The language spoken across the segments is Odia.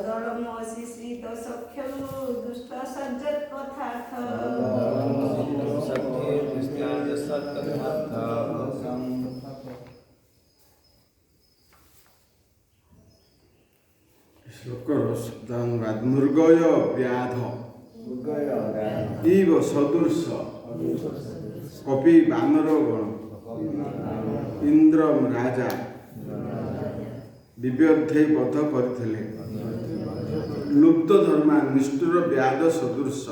তদলমসি শ্রীত সখ্যং দুষ্ট সজ্জত কথার্থ ଶ୍ଲୋକର ଶବ୍ଦାନୁବାଦ ମୃଗୟ ବ୍ୟାଧ ଇବ ସଦୃଶ କପି ବାନର ଗଣ ଇନ୍ଦ୍ର ରାଜା ବିବ୍ୟର୍ଥେ ବଧ କରିଥିଲେ ଲୁପ୍ତ ଧର୍ମା ନିଷ୍ଠୁର ବ୍ୟାଧ ସଦୃଶ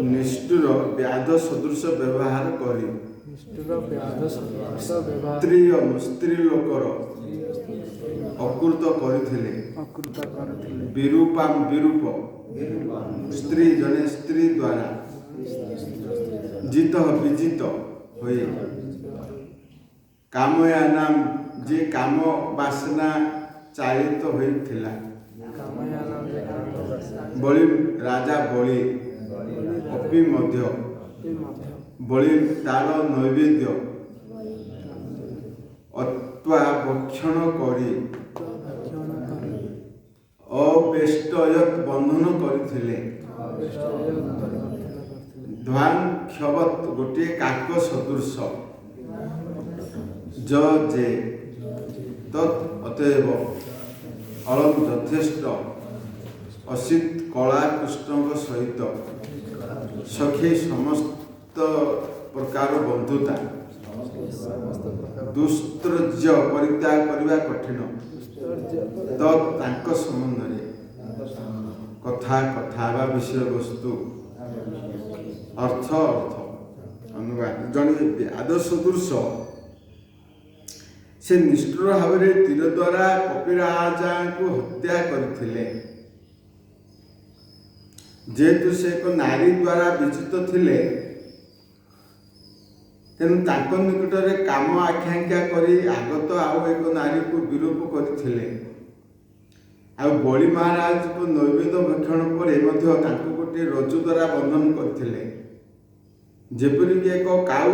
ନିଷ୍ଠୁର ବ୍ୟାଧ ସଦୃଶ ବ୍ୟବହାର କରି ସ୍ତ୍ରୀ ଲୋକର ଅକୃତ କରିଥିଲେ ବିରୂପାମ ବିରୂପ ସ୍ତ୍ରୀ ଜଣେ ସ୍ତ୍ରୀ ଦ୍ୱାରା ଜିତ ବିଜିତ ହୁଏ କାମୟାନାମ ଯେ କାମ ବାସନା ଚାଳିତ ହୋଇଥିଲା ବଳି ରାଜା ବଳି ଅପି ମଧ୍ୟ ବଳି ତାର ନୈବେଦ୍ୟ ଅତ୍ୱା ଭକ୍ଷଣ କରି ଅବେଷ୍ଟୟତ୍ ବନ୍ଧନ କରିଥିଲେ ଧ୍ୱାନ କ୍ଷବତ୍ ଗୋଟିଏ କାକ ସଦୃଶ ଯେ ତତ୍ ଅତଏବ ଅଳମ୍ ଯଥେଷ୍ଟ ଅସିତ କଳା କୃଷ୍ଣଙ୍କ ସହିତ ସଖୀ ସମସ୍ତ ପ୍ରକାର ବନ୍ଧୁତା ଦୁସ୍ତ୍ରଜ୍ୟ ପରିତ୍ୟାଗ କରିବା କଠିନ ତତ୍ ତାଙ୍କ ସମ୍ବନ୍ଧରେ କଥା ବା ବିଷୟବସ୍ତୁ ଅର୍ଥ ଅନୁବାଦ ଜଣେ ବ୍ୟାଧ ସଦୃଶ ସେ ନିଷ୍ଠୁର ଭାବରେ ତୀର ଦ୍ୱାରା କପିରାଜାଙ୍କୁ ହତ୍ୟା କରିଥିଲେ ଯେହେତୁ ସେ ଏକ ନାରୀ ଦ୍ୱାରା ବିଜିତ ଥିଲେ ତେଣୁ ତାଙ୍କ ନିକଟରେ କାମ ଆକାଂକ୍ଷା କରି ଆଗତ ଆଉ ଏକ ନାରୀକୁ ବିଲୋପ କରିଥିଲେ ଆଉ ବଳି ମହାରାଜଙ୍କ ନୈବେଦ୍ୟ ଭକ୍ଷଣ ପରେ ମଧ୍ୟ ତାଙ୍କୁ ଗୋଟିଏ ରଜ୍ଜୁ ଦ୍ୱାରା ବନ୍ଧନ କରିଥିଲେ ଯେପରିକି ଏକ କାଉ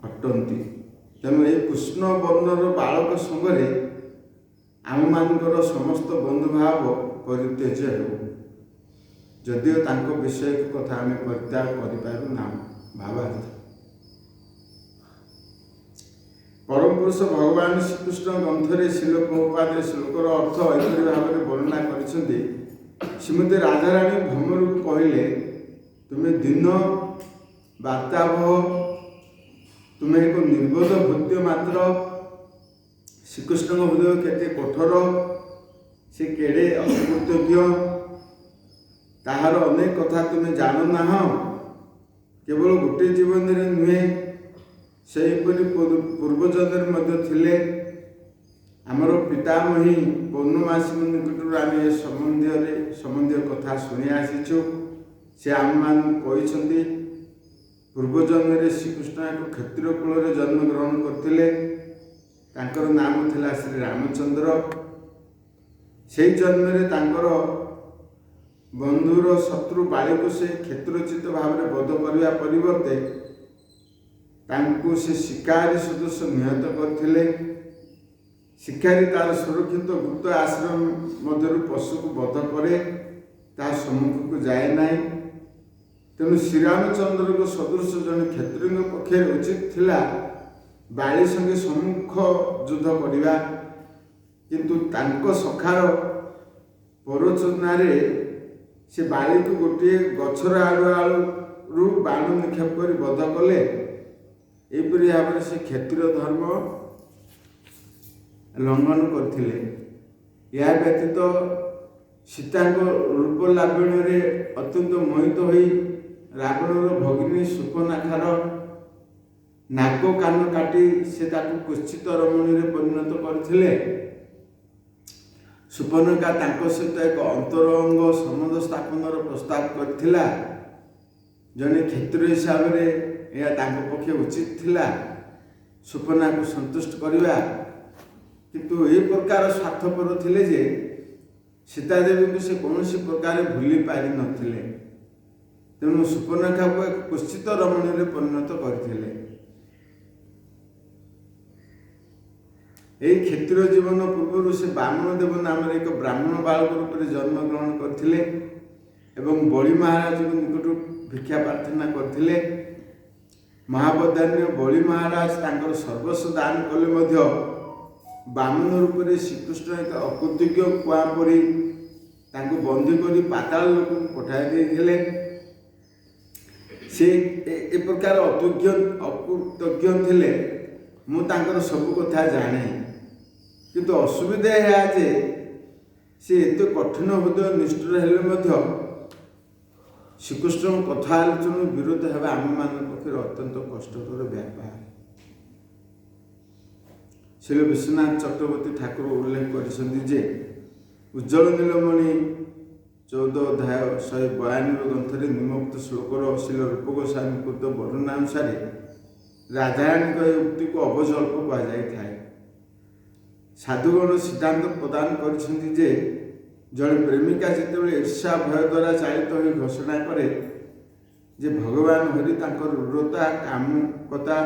ଅଟନ୍ତି ତେଣୁ ଏହି କୃଷ୍ଣ ବର୍ଣ୍ଣର ବାଳକ ସଙ୍ଗରେ ଆମମାନଙ୍କର ସମସ୍ତ ବନ୍ଧୁଭାବ ପରିତ୍ୟଜ୍ୟ ହେଉ ଯଦିଓ ତାଙ୍କ ବିଷୟକ କଥା ଆମେ ପରିତ୍ୟାଗ କରିପାରୁନାହୁଁ ଭାବାର୍ଥ ପରମ ପୁରୁଷ ଭଗବାନ ଶ୍ରୀକୃଷ୍ଣ ଗ୍ରନ୍ଥରେ ଶ୍ରୀଲ ପ୍ରଭୁପାଦ ଶ୍ଲୋକର ଅର୍ଥ ଏପରି ଭାବରେ ବର୍ଣ୍ଣନା କରିଛନ୍ତି ଶ୍ରୀମତୀ ରାଧାରାଣୀ ଭ୍ରମରକୁ କହିଲେ ତୁମେ ଦିନ ବାର୍ତ୍ତାବହ ତୁମେ ଏକ ନିର୍ବୋଧ ଭୃତ୍ୟ ମାତ୍ର ଶ୍ରୀକୃଷ୍ଣଙ୍କ ହୃଦୟ କେତେ କଠୋର ସେ କେଡ଼େ ଅକୃତଜ୍ଞ ତାହାର ଅନେକ କଥା ତୁମେ ଜାଣୁନାହଁ କେବଳ ଗୋଟିଏ ଜୀବନରେ ନୁହେଁ ସେହିପରି ପୂର୍ବଜନ୍ମରେ ମଧ୍ୟ ଥିଲେ ଆମର ପିତାମହୀ ପୌର୍ଣ୍ଣମାସୀ ନିକଟରୁ ଆମେ ଏ ସମ୍ବନ୍ଧୀୟ କଥା ଶୁଣି ଆସିଛୁ ସେ ଆମମାନଙ୍କୁ କହିଛନ୍ତି ପୂର୍ବଜନ୍ମରେ ଶ୍ରୀକୃଷ୍ଣ ଏକ କ୍ଷତ୍ରିୟ କୁଳରେ ଜନ୍ମଗ୍ରହଣ କରିଥିଲେ ତାଙ୍କର ନାମ ଥିଲା ଶ୍ରୀ ରାମଚନ୍ଦ୍ର ସେହି ଜନ୍ମରେ ତାଙ୍କର ବନ୍ଧୁର ଶତ୍ରୁ ବାଳିକୁ ସେ କ୍ଷେତ୍ରୋଚିତ ଭାବରେ ବଧ କରିବା ପରିବର୍ତ୍ତେ ତାଙ୍କୁ ସେ ଶିକାରୀ ସଦୃଶ ନିହତ କରିଥିଲେ ଶିକାରୀ ତାର ସୁରକ୍ଷିତ ଗୁପ୍ତ ଆଶ୍ରମ ମଧ୍ୟରୁ ପଶୁକୁ ବଧ କରେ ତାହା ସମ୍ମୁଖକୁ ଯାଏ ନାହିଁ ତେଣୁ ଶ୍ରୀରାମଚନ୍ଦ୍ରଙ୍କ ସଦୃଶ ଜଣେ କ୍ଷତ୍ରିୟଙ୍କ ପକ୍ଷରେ ଉଚିତ ଥିଲା ବାଳି ସଙ୍ଗେ ସମ୍ମୁଖ ଯୁଦ୍ଧ କରିବା କିନ୍ତୁ ତାଙ୍କ ସଖାର ପରୋଚନାରେ ସେ ବାଳିକୁ ଗୋଟିଏ ଗଛର ଆଳୁ ବାଣ ନିକ୍ଷେପ କରି ବଧ କଲେ ଏହିପରି ଭାବରେ ସେ କ୍ଷତ୍ରିୟ ଧର୍ମ ଲଙ୍ଘନ କରିଥିଲେ ଏହା ବ୍ୟତୀତ ସୀତାଙ୍କ ରୂପ ଲାବଣ୍ୟରେ ଅତ୍ୟନ୍ତ ମୋହିତ ହୋଇ ରାବଣର ଭଗିନୀ ସୁପର୍ଣ୍ଣଖାର ନାକ କାନ କାଟି ସେ ତାକୁ କୁତ୍ସିତ ରମଣୀରେ ପରିଣତ କରିଥିଲେ ସୁପର୍ଣ୍ଣଖା ତାଙ୍କ ସହିତ ଏକ ଅନ୍ତରଙ୍ଗ ସମ୍ବନ୍ଧ ସ୍ଥାପନର ପ୍ରସ୍ତାବ କରିଥିଲା ଜଣେ କ୍ଷତ୍ରିୟ ହିସାବରେ ଏହା ତାଙ୍କ ପକ୍ଷେ ଉଚିତ ଥିଲା ସୁପର୍ଣ୍ଣାକୁ ସନ୍ତୁଷ୍ଟ କରିବା କିନ୍ତୁ ଏହି ପ୍ରକାର ସ୍ୱାର୍ଥପର ଥିଲେ ଯେ ସୀତାଦେବୀଙ୍କୁ ସେ କୌଣସି ପ୍ରକାର ଭୁଲି ପାରିନଥିଲେ ତେଣୁ ସୁପର୍ଣ୍ଣଖାକୁ ଏକ କୁତ୍ସିତ ରମଣୀରେ ପରିଣତ କରିଥିଲେ ଏହି କ୍ଷେତ୍ର ଜୀବନ ପୂର୍ବରୁ ସେ ବାମନ ଦେବ ନାମରେ ଏକ ବ୍ରାହ୍ମଣ ବାଳକ ରୂପରେ ଜନ୍ମଗ୍ରହଣ କରିଥିଲେ ଏବଂ ବଳି ମହାରାଜଙ୍କ ନିକଟରୁ ଭିକ୍ଷା ପ୍ରାର୍ଥନା କରିଥିଲେ। ମହାବଦାନ୍ୟ ବଳି ମହାରାଜ ତାଙ୍କର ସର୍ବସ୍ୱ ଦାନ କଲେ ମଧ୍ୟ ବାମନ ରୂପରେ ଶ୍ରୀକୃଷ୍ଣ ଏକ ଅକୃତଜ୍ଞ କୁଆ ପରି ତାଙ୍କୁ ବନ୍ଦୀ କରି ପାତାଳ ଲୋକଙ୍କୁ ପଠାଇ ଦେଇଥିଲେ। ସେ ଏ ପ୍ରକାର ଅକୃତଜ୍ଞ ଥିଲେ। ମୁଁ ତାଙ୍କର ସବୁ କଥା ଜାଣେ, କିନ୍ତୁ ଅସୁବିଧା ଏହା ଯେ ସେ ଏତେ କଠିନ ହୃଦୟ ନିଷ୍ଠୁର ହେଲେ ମଧ୍ୟ ଶ୍ରୀକୃଷ୍ଣଙ୍କ କଥା ଆଲୋଚନା ବିରୋଧ ହେବା ଆମମାନଙ୍କ ପକ୍ଷରେ ଅତ୍ୟନ୍ତ କଷ୍ଟକର ବ୍ୟାପାର। ଶ୍ରୀ ବିଶ୍ୱନାଥ ଚକ୍ରବର୍ତ୍ତୀ ଠାକୁର ଉଲ୍ଲେଖ କରିଛନ୍ତି ଯେ ଉଜ୍ଜଳ ନୀଳମଣି 14 ଅଧ୍ୟାୟ 192 ଗ୍ରନ୍ଥରେ ନିମ୍ନୋକ୍ତ ଶ୍ଲୋକର ଶିଳ ରୂପ ଗୋସ୍ୱାମୀ କୃତ ବର୍ଣ୍ଣନାନୁସାରେ ରାଧାରାଣୀଙ୍କ ଏହି ଉକ୍ତିକୁ ଅବଜଳ୍ପ କୁହାଯାଇଥାଏ। ସାଧୁଗଣ ସିଦ୍ଧାନ୍ତ ପ୍ରଦାନ କରିଛନ୍ତି ଯେ ଜଣେ ପ୍ରେମିକା ଯେତେବେଳେ ଈର୍ଷା ଭୟ ଦ୍ୱାରା ଚାଳିତ ହୋଇ ଘୋଷଣା କରେ ଯେ ଭଗବାନ ହରି ତାଙ୍କର ରୁରତା କାମୁକତା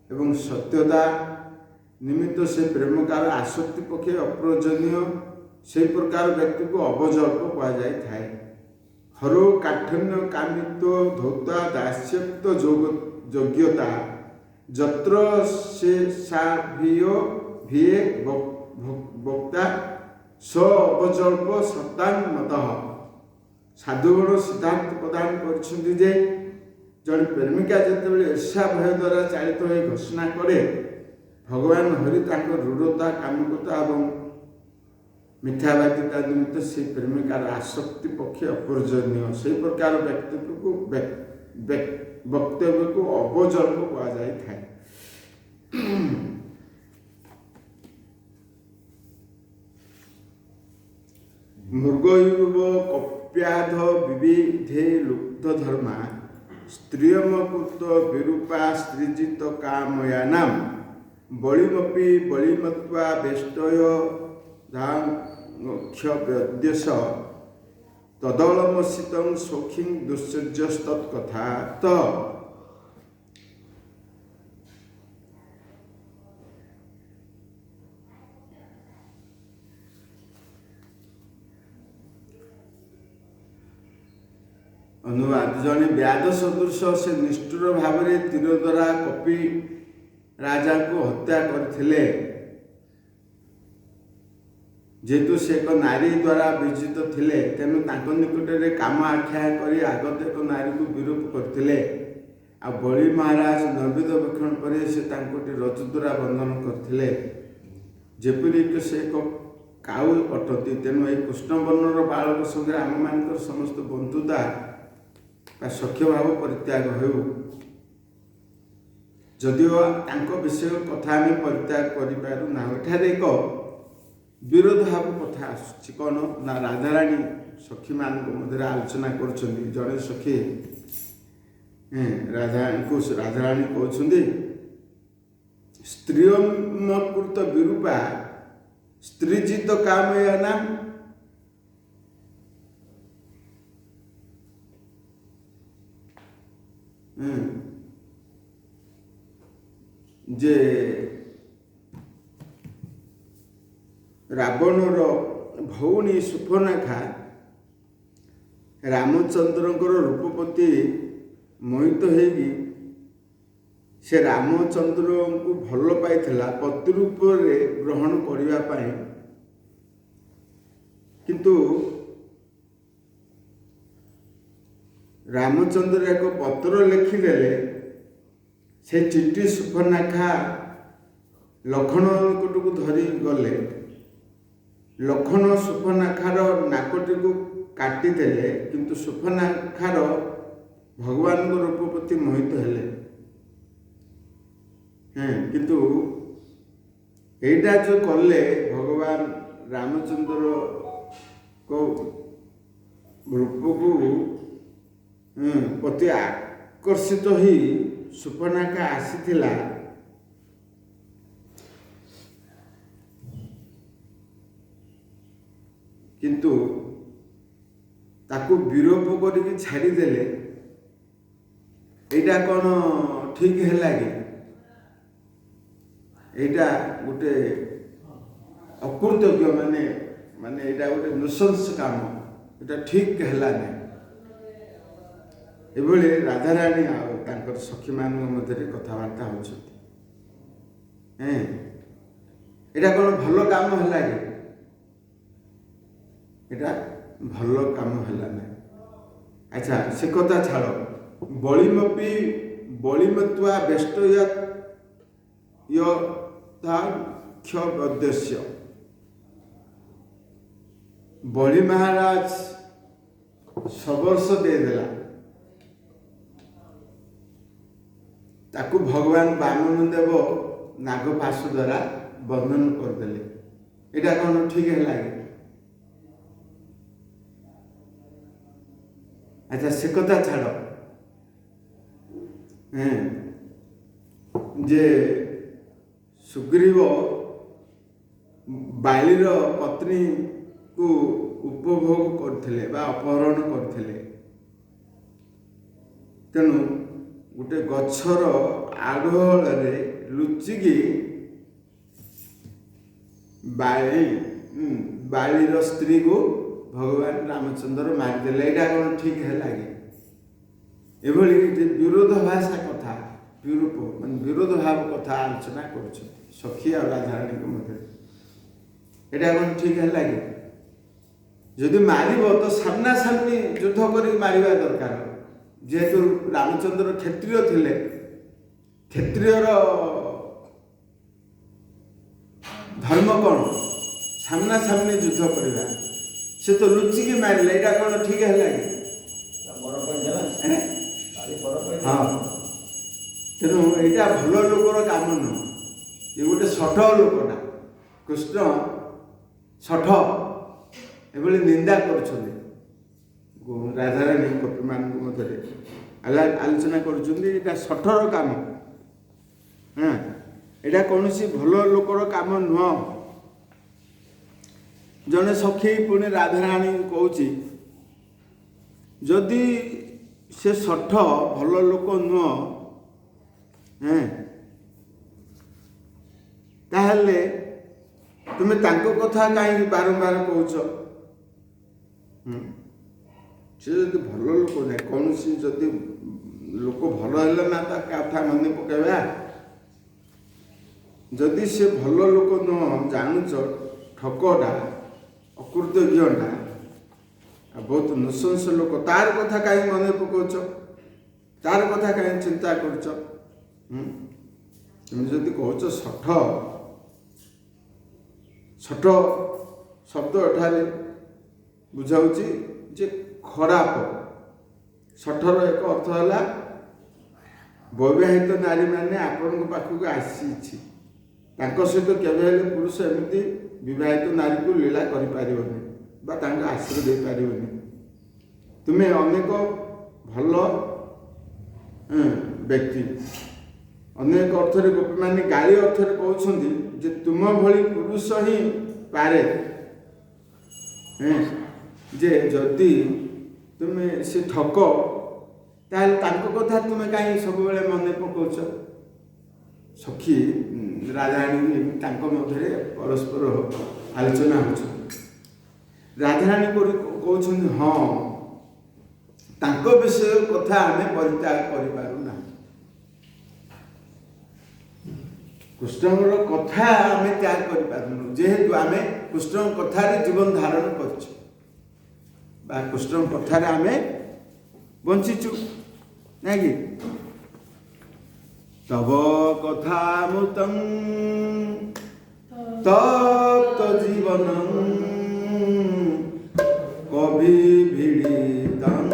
ଏବଂ ସତ୍ୟତା ନିମିତ୍ତ ସେ ପ୍ରେମକାର ଆସକ୍ତି ପକ୍ଷେ ଅପ୍ରୟୋଜନୀୟ, ସେହି ପ୍ରକାର ବ୍ୟକ୍ତିକୁ ଅବଜଳ୍ପ କୁହାଯାଇଥାଏ। ହରୋ କାଠନ୍ୟ କାମିତ୍ୱ ଧୌତା ଦାସ୍ୟକ୍ତ ଯୋଗ୍ୟତା ଯତ୍ର ସେ ସା ଭିଏ ବକ୍ତା ସ ଅବଜଳ୍ପ ସତାଂ ମତଃ। ସାଧୁଗଣ ସିଦ୍ଧାନ୍ତ ପ୍ରଦାନ କରିଛନ୍ତି ଯେ ଜଣେ ପ୍ରେମିକା ଯେତେବେଳେ ଈର୍ଷା ଭୟ ଦ୍ୱାରା ଚାଳିତ ହୋଇ ଘୋଷଣା କରେ ଭଗବାନ ହରି ତାଙ୍କ ରୁରତା କାମିକତା ଏବଂ ମିଥ୍ୟାବାଦିତା ନିମିତ୍ତ ସେ ପ୍ରେମିକାର ଆସକ୍ତି ପକ୍ଷେ ଅପ୍ରୟୋଜନୀୟ, ସେହି ପ୍ରକାର ବକ୍ତବ୍ୟକୁ ଅବଜଳ୍ପ କୁହାଯାଇଥାଏ। ମୃଗୟୁବ କପ୍ୟାଧ ବିବିଧେ ଲୁପ୍ତ ଧର୍ମା ସ୍ତ୍ରିୟମକୃତ ବିରୂପା ସ୍ତ୍ରୀଜିତ କାମୟାନାମ ବଳିମପି ବଳିମତ୍ୱା ବେଷ୍ଟୟ ଧାକ୍ଷବ୍ୟଦେଶ ତଦଳମସିତଂ ସୌଖିଂ ଦୁଶ୍ଚର୍ଯ୍ୟସ୍ତତ୍କଥା ତ। ଅନୁବାଦ ଜଣେ ବ୍ୟାଧ ସଦୃଶ ସେ ନିଷ୍ଠୁର ଭାବରେ ତୀର ଦ୍ୱାରା କପି ରାଜାଙ୍କୁ ହତ୍ୟା କରିଥିଲେ। ଯେହେତୁ ସେ ଏକ ନାରୀ ଦ୍ୱାରା ବିଜିତ ଥିଲେ ତେଣୁ ତାଙ୍କ ନିକଟରେ କାମ ଆଖ୍ୟା କରି ଆଗତ ଏକ ନାରୀକୁ ବିରୂପ କରିଥିଲେ। ଆଉ ବଳି ମହାରାଜ ନୈବେଦ୍ୟ ଭକ୍ଷଣ ପରେ ସେ ତାଙ୍କୁ ରଜ ଦ୍ୱାରା ବନ୍ଧନ କରିଥିଲେ। ଯେପରିକି ସେ ଏକ କାଉ ଅଟନ୍ତି, ତେଣୁ ଏହି କୃଷ୍ଣବର୍ଣ୍ଣର ବାଳକ ସଙ୍ଗରେ ଆମମାନଙ୍କର ସମସ୍ତ ବନ୍ଧୁତା ବା ସଖ୍ୟ ଭାବ ପରିତ୍ୟାଗ ହେଉ। ଯଦିଓ ତାଙ୍କ ବିଷୟ କଥା ଆମେ ପରିତ୍ୟାଗ କରିପାରୁନାହୁଁ। ଏଠାରେ ଏକ ବିରୋଧ ଭାବ କଥା ଆସୁଛି। କ'ଣ ନା ରାଧାରାଣୀ ସଖୀମାନଙ୍କ ମଧ୍ୟରେ ଆଲୋଚନା କରୁଛନ୍ତି। ଜଣେ ସଖୀ ରାଧାରାଣୀ କହୁଛନ୍ତି ସ୍ତ୍ରୀୟମକୃତ ବିରୂପା ସ୍ତ୍ରୀଜିତ କାମୟାନା ଯେ ରାବଣର ଭଉଣୀ ସୁପର୍ଣ୍ଣଖା ରାମଚନ୍ଦ୍ରଙ୍କର ରୂପ ପ୍ରତି ମୋହିତ ହେଇକି ସେ ରାମଚନ୍ଦ୍ରଙ୍କୁ ଭଲ ପାଇଥିଲା ପତି ରୂପରେ ଗ୍ରହଣ କରିବା ପାଇଁ, କିନ୍ତୁ ରାମଚନ୍ଦ୍ର ଏକ ପତ୍ର ଲେଖିଦେଲେ। ସେ ଚିଠି ସୁପର୍ଣ୍ଣଖା ଲକ୍ଷ୍ମଣ ନିକଟକୁ ଧରି ଗଲେ। ଲକ୍ଷ୍ମଣ ସୁପର୍ଣ୍ଣଖାର ନାକଟିକୁ କାଟିଦେଲେ, କିନ୍ତୁ ସୁପର୍ଣ୍ଣଖାର ଭଗବାନଙ୍କ ରୂପ ପ୍ରତି ମୋହିତ ହେଲେ। କିନ୍ତୁ ଏଇଟା ଯୋଉ କଲେ ଭଗବାନ ରାମଚନ୍ଦ୍ରଙ୍କ ରୂପକୁ ପ୍ରତି ଆକର୍ଷିତ ହୋଇ ସୁପର୍ଣ୍ଣଖା ଆସିଥିଲା। କିନ୍ତୁ ତାକୁ ବିରୋଧ କରିକି ଛାଡ଼ିଦେଲେ। ଏଇଟା କ'ଣ ଠିକ ହେଲା କି? এইটা গোटे अकृतज्ञ माने माने एटा गोटे नृशंस काम एटा ठीक हैला नै एभली राधाराणी आर सखी मान मध्य कथबार्ता होती एटा कौन भल काम है कि एटा भल काम है ना। अच्छा से कथा छाड़ बलिमपी बलिमत्वा बेष्ट यद्देश्य बलि महाराज सबर्ष देदेला ताकू भगवान वामन देव नागपाश द्वारा बंधन करदेले एटा कौन ठीक है लगे। अच्छा से कथा छाड़ जे सुग्रीव बालीर पत्नी को उपभोग करथिले बा अपहरण करथिले तेणु गोटे गछर आड़ोहल लुचिकी बालीर स्त्री को भगवान रामचंद्र मारिदेले एटा कौन ठीक है लगे। एभली विरोध भाषा कथा विरूप मान विरोध भाव कथा आलोचना कर सखी और राधाराणी मध्य एटा कौन ठीक है लगे। जदि मारिब तो सामना सामनी युद्ध कर मारिबा दरकार जेहेतु रामचंद्र क्षत्रिय थिले क्षत्रियर धर्म कौन सामना सामनी युद्ध करवा से तो लुचिकी मारे एटा कौन ठीक है लगे। हाँ तेणु यहाँ भल लोकर काम नुह ये गोटे शठ लोकटा कृष्ण शठ एभली निंदा कर राधाराणी गोपी मान मध्य आलोचना कर शठर काम हाँ यहाँ कौन भल लोकर काम नुह। जड़े सखी पुणी राधाराणी कौच जदि से शठ भल लोक नुह ताहले तुम्हें तांको कथा कहीं बारंबार कौच से जब भल लोक ना कौन सी जदि लोक भल है ना कथा मन पकेबा जदि से भल लोक नुह जानूच ठकटा अकृतज्ञटा बहुत नृशंस लोक तार कथा कहीं मन पकाच तार कथा कहीं चिंता कर तुम जदि कौच शठ शठ शब्द एठारे बुझाऊँगी जे खराब शठर एक अर्थ है वैवाहित नारी मैंने आपण पाखक आसी सहित केवे पुरुष एमती विवाहित नारी को लीला करें आश्रय दे पारनि तुम्हें अनेक भल व्यक्ति अनेक अर्थ गोपी मान गाली अर्थ कहते जे तुम भली पुरुष ही पारे जे जदि तुम्हें से ठक ताल कथा तुम्हें कहीं सब मन पकाच सखी राधाराणी मध्य परस्पर आलोचना हो राधाराणी कहते हाँ तांको विषय कथा आम परित्याग करूना कृष्णर कथा आम त्याग करूँ जेहेतु आम कृष्ण कथार जीवन धारण कर कृष्ण कथार आम बंचीचु ना कि तब कथा मृतं तप्त जीवन कवि भिड़ितं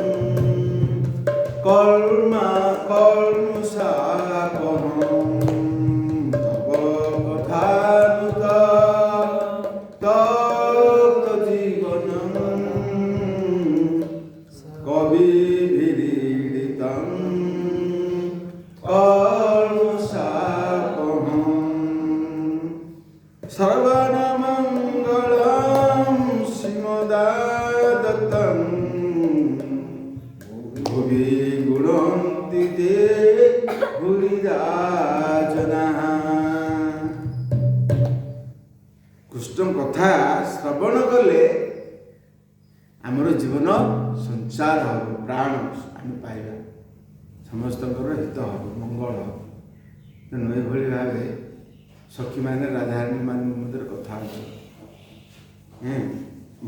कल्मा कल्मषापहं तब कथानुत तप्त जीवनं कवि भिड़ितं कल्मषापहं सर्वमंगलं श्रीमदादत्तं କୃଷ୍ଣ କଥା ଶ୍ରବଣ କଲେ ଆମର ଜୀବନ ସଂସାର ହେବ, ପ୍ରାଣ ଆମେ ପାଇବା, ସମସ୍ତଙ୍କର ହିତ ହେବ, ମଙ୍ଗଳ ହେବ। ତେଣୁ ଏଭଳି ଭାବେ ସଖୀମାନେ ରାଧାରାଣୀ ମାନଙ୍କ ମଧ୍ୟରେ କଥା ହେଉଛନ୍ତି।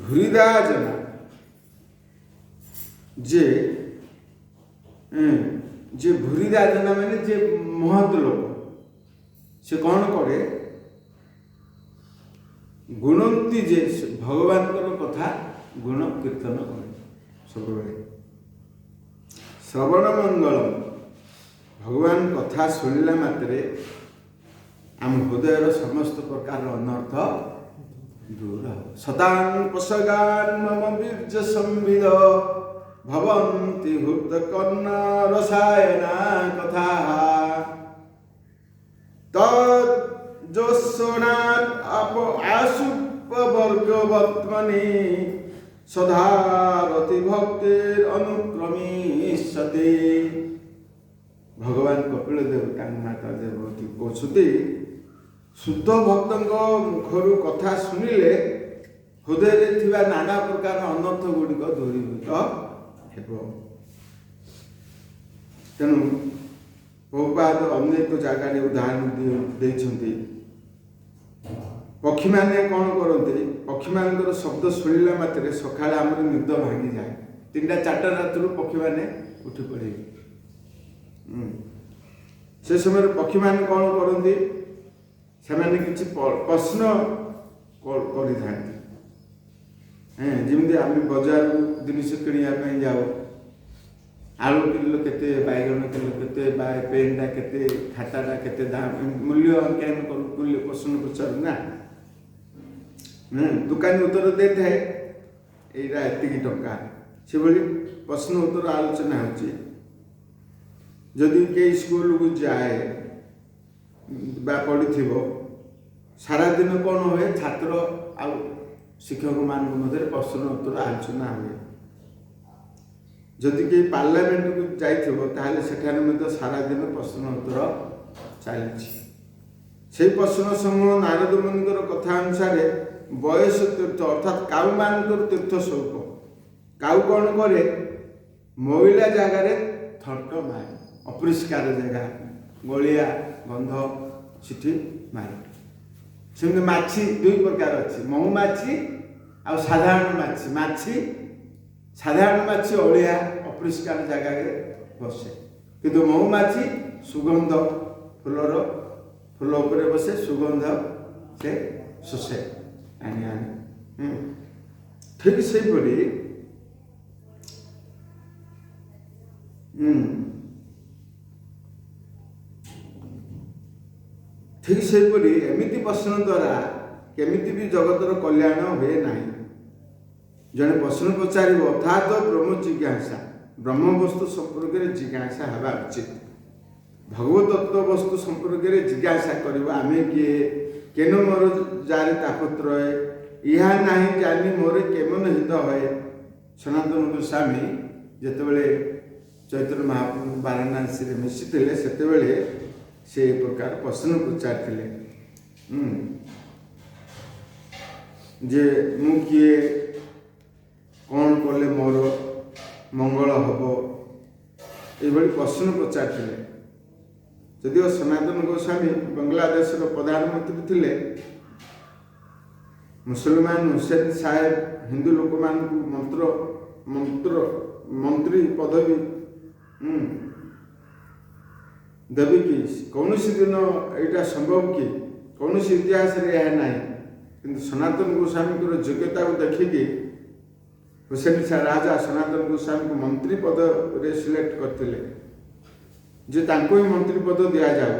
ଭୁରିଦା ଜନା ଯେ ଭୁରିଦା ଜନା ମାନେ ଯେ ମହତ୍ ଲୋକ, ସେ କ'ଣ କରେ, ଗୁଣନ୍ତି ଯେ ଭଗବାନଙ୍କର କଥା ଗୁଣ କୀର୍ତ୍ତନ କରେ ସବୁବେଳେ। ଶ୍ରବଣ ମଙ୍ଗଳ, ଭଗବାନ କଥା ଶୁଣିଲା ମାତ୍ରେ ଆମ ହୃଦୟର ସମସ୍ତ ପ୍ରକାର ଅନର୍ଥ ଦୂର। ସଦାଂ ପଶଗାନ୍ ମମ ବୀର୍ଯ୍ୟ ସମ୍ବିଦ ଭବନ୍ତି ହୃଦ କର୍ଣ୍ଣ ରସାୟନା କଥା ତଜ୍ଜୋଷଣାତ୍ ଆସୁପବର୍ଗବତ୍ମନି ସଦାରତି ଭକ୍ତିର୍ ଅନୁକ୍ରମିଷ୍ୟତି। ଭଗବାନ କପିଳ ଦେବ ତାଙ୍କ ମାତା ଦେବତୀ କହୁଛନ୍ତି, ଶୁଦ୍ଧ ଭକ୍ତଙ୍କ ମୁଖରୁ କଥା ଶୁଣିଲେ ହୃଦୟରେ ଥିବା ନାନା ପ୍ରକାର ଅନର୍ଥ ଗୁଡ଼ିକ ଦୂରୀଭୂତ ହେବ। ତେଣୁ ପ୍ରଭୁପାଦ ଅନେକ ଜାଗାରେ ଉଦାହରଣ ଦେଇଛନ୍ତି। ପକ୍ଷୀମାନେ କ'ଣ କରନ୍ତି, ପକ୍ଷୀମାନଙ୍କର ଶବ୍ଦ ଶୁଣିଲା ମାତ୍ରେ ସକାଳେ ଆମର ନିଦ ଭାଙ୍ଗିଯାଏ। 3ଟା 4ଟା ରାତିରୁ ପକ୍ଷୀମାନେ ଉଠି ପଡ଼ିବେ। ସେ ସମୟରେ ପକ୍ଷୀମାନେ କ'ଣ କରନ୍ତି, ସେମାନେ କିଛି ପ୍ରଶ୍ନ କରିଥାନ୍ତି। ଯେମିତି ଆମେ ବଜାରକୁ ଜିନିଷ କିଣିବା ପାଇଁ ଯାଉ, ଆଳୁ କିଲୋ କେତେ, ବାଇଗଣ କିଲୋ କେତେ, ପେନ୍ଟା କେତେ, ଖାତାଟା କେତେ ଦାମ, ମୂଲ୍ୟ ଆଜ୍ଞାନ କରୁ, ମୂଲ୍ୟ ପ୍ରଶ୍ନ ପଚାରୁ ନା। ଦୋକାନୀ ଉତ୍ତର ଦେଇଥାଏ ଏଇଟା ଏତିକି ଟଙ୍କା। ସେଭଳି ପ୍ରଶ୍ନ ଉତ୍ତର ଆଲୋଚନା ହେଉଛି। ଯଦି କେହି ସ୍କୁଲକୁ ଯାଏ ବା ପଢ଼ିଥିବ, ସାରାଦିନ କ'ଣ ହୁଏ, ଛାତ୍ର ଆଉ ଶିକ୍ଷକମାନଙ୍କ ମଧ୍ୟରେ ପ୍ରଶ୍ନ ଉତ୍ତର ଆଲୋଚନା ହୁଏ। ଯଦି କେହି ପାର୍ଲାମେଣ୍ଟକୁ ଯାଇଥିବ ତାହେଲେ ସେଠାରେ ମଧ୍ୟ ସାରାଦିନ ପ୍ରଶ୍ନ ଉତ୍ତର ଚାଲିଛି। ସେହି ପ୍ରଶ୍ନ ସମୂହ ନାରଦ ମୁନିଙ୍କର କଥା ଅନୁସାରେ ବୟସ ତୀର୍ଥ ଅର୍ଥାତ୍ କାଉମାନଙ୍କର ତୀର୍ଥ ସ୍ୱରୂପ। କାଉ କ'ଣ କରେ, ମଇଳା ଜାଗାରେ ଥଣ୍ଟ ମାରେ, ଅପରିଷ୍କାର ଜାଗା, ଗଳିଆ ଗନ୍ଧ ସେଠି ମାରେ। ସେମିତି ମାଛି 2 ପ୍ରକାର ଅଛି, ମହୁମାଛି ଆଉ ସାଧାରଣ ମାଛି। ସାଧାରଣ ମାଛି ଅଳିଆ ଅପରିଷ୍କାର ଜାଗାରେ ବସେ, କିନ୍ତୁ ମହୁମାଛି ସୁଗନ୍ଧ ଫୁଲ ଉପରେ ବସେ, ସୁଗନ୍ଧ ସେ ଶୋଷେ ଆଣି। ଠିକ୍ ସେହିପରି ଏମିତି ପ୍ରଶ୍ନ ଦ୍ୱାରା କେମିତି ବି ଜଗତର କଲ୍ୟାଣ ହୁଏ ନାହିଁ। ଜଣେ ପ୍ରଶ୍ନ ପଚାରିବ ଅର୍ଥାତ୍ ବ୍ରହ୍ମ ଜିଜ୍ଞାସା, ବ୍ରହ୍ମ ବସ୍ତୁ ସମ୍ପର୍କରେ ଜିଜ୍ଞାସା ହେବା ଉଚିତ। ଭଗବତ ତତ୍ତ୍ୱ ବସ୍ତୁ ସମ୍ପର୍କରେ ଜିଜ୍ଞାସା କରିବ, ଆମେ କିଏ, କେନ ମୋର ଯାରେ ତାପତ୍ରୟ, ଏହା ନାହିଁ ଜାଣି ମୋର କେମନ ହିତ ହଏ। ସନାତନ ଗୋସ୍ୱାମୀ ଯେତେବେଳେ ଚୈତନ୍ୟ ମହାପ୍ରଭୁ ବାରାଣାସୀରେ ମିଶିଥିଲେ, ସେତେବେଳେ ସେ ଏ ପ୍ରକାର ପ୍ରଶ୍ନ ପଚାରିଥିଲେ ଯେ ମୁଁ କିଏ, କ'ଣ କଲେ ମୋର ମଙ୍ଗଳ ହେବ, ଏଭଳି ପ୍ରଶ୍ନ ପଚାରିଥିଲେ। ଯଦିଓ ସନାତନ ଗୋସ୍ୱାମୀ ବାଂଲାଦେଶର ପ୍ରଧାନମନ୍ତ୍ରୀ ଥିଲେ, ମୁସଲମାନ ହୁସେନ ସାହେବ ହିନ୍ଦୁ ଲୋକମାନଙ୍କୁ ମନ୍ତ୍ରୀ ପଦବୀ ଦେବି କି? କୌଣସି ଦିନ ଏଇଟା ସମ୍ଭବ କି? କୌଣସି ଇତିହାସରେ ଏହା ନାହିଁ। କିନ୍ତୁ ସନାତନ ଗୋସ୍ୱାମୀଙ୍କର ଯୋଗ୍ୟତାକୁ ଦେଖିକି ହୁସେନ ରାଜା ସନାତନ ଗୋସ୍ୱାମୀଙ୍କୁ ମନ୍ତ୍ରୀ ପଦରେ ସିଲେକ୍ଟ କରିଥିଲେ ଯେ ତାଙ୍କୁ ହିଁ ମନ୍ତ୍ରୀ ପଦ ଦିଆଯାଉ।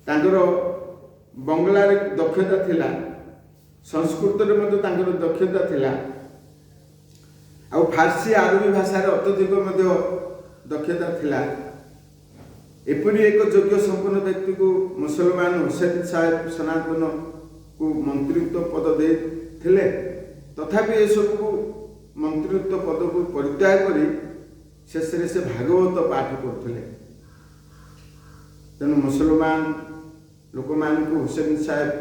ତାଙ୍କର ବଙ୍ଗଳାରେ ଦକ୍ଷତା ଥିଲା, ସଂସ୍କୃତରେ ମଧ୍ୟ ତାଙ୍କର ଦକ୍ଷତା ଥିଲା, ଆଉ ଫାର୍ସି ଆରବୀ ଭାଷାରେ ଅତ୍ୟଧିକ ମଧ୍ୟ ଦକ୍ଷତା ଥିଲା। ଏପରି ଏକ ଯୋଗ୍ୟ ସମ୍ପନ୍ନ ବ୍ୟକ୍ତିକୁ ମୁସଲମାନ ହୁସେନ ସାହେବ ସନାତନକୁ ମନ୍ତ୍ରିତ୍ୱ ପଦ ଦେଇଥିଲେ। ତଥାପି ଏସବୁକୁ ମନ୍ତ୍ରିତ୍ୱ ପଦକୁ ପରିତ୍ୟାଗ କରି ଶେଷରେ ସେ ଭାଗବତ ପାଠ କରୁଥିଲେ। ତେଣୁ ମୁସଲମାନ ଲୋକମାନଙ୍କୁ ହୁସେନ ସାହେବ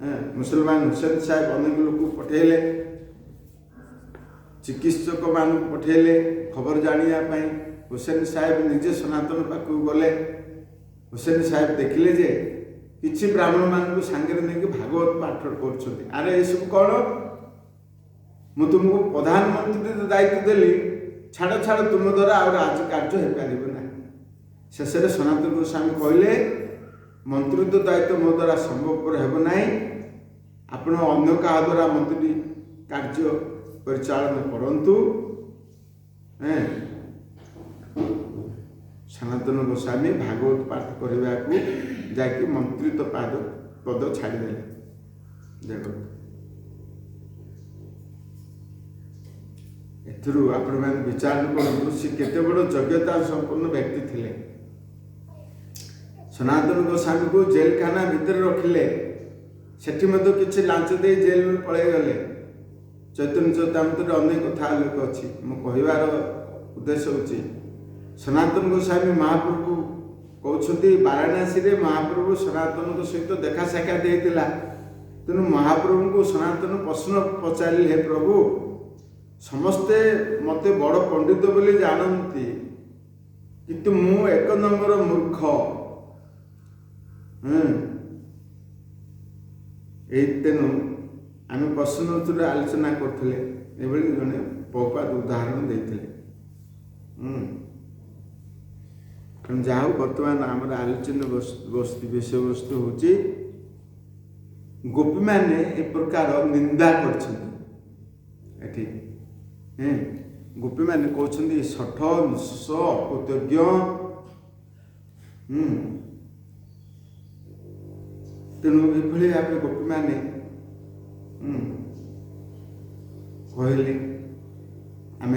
मुसलमान हुसैन साहेब अनेक लोक पठेले, चिकित्सक मान पठेले खबर जानापी। हुसैन साहेब निजे सनातन पाखक गले। हुसैन साहेब देखिले जे किछि ब्राह्मण मान सांगे नहीं भागवत पाठ कर। अरे ये सब कौन, मु तुमको प्रधानमंत्री दायित्व देली, छाड़ छाड़ तुम द्वारा आज कार्य हो पार ना। शेष सनातन गोस्वामी कहले मंत्रित्व दायित्व मो द्वारा संभवपर हेबना, आपण अन्य क्या द्वारा मंत्री कार्य परिचालन करंतु। सनातन गोस्वामी भागवत पाठ करने को जाकि मंत्रित्व पद छाड़देले। देखो एथुरु आपण मैंने विचार करूँ सी केते बड़ योग्यता संपन्न व्यक्ति थिले। सनातन गोस्वामी को जेल खाना भितर रखिले, सेठी मध्य किछि लांच दे जेल में पळै गले। चैतन्य चरितामृत अनेक कथा उल्लेख अच्छी। मो कहबार उद्देश्य होची सनातन गोस्वामी महाप्रभु कहते वाराणसी रे महाप्रभु सनातन सहित देखा साक्षात होता। तेणु महाप्रभु को सनातन प्रश्न पचारे, हे प्रभु समस्ते मते बड़ पंडित बोली जानती, किंतु मु एक नंबर मूर्ख। तेणु आम प्रश्नोत्तर आलोचना करते जड़े बहुपात उदाहरण देते। जहाँ बर्तमान आम आलोचना विषय वस्तु हूँ गोपी मैंने ए प्रकार निंदा कर। गोपी मैंने कहते शठ निश अकृतज्ञ। तेणु ये भाव गोपी मैंने कहले आम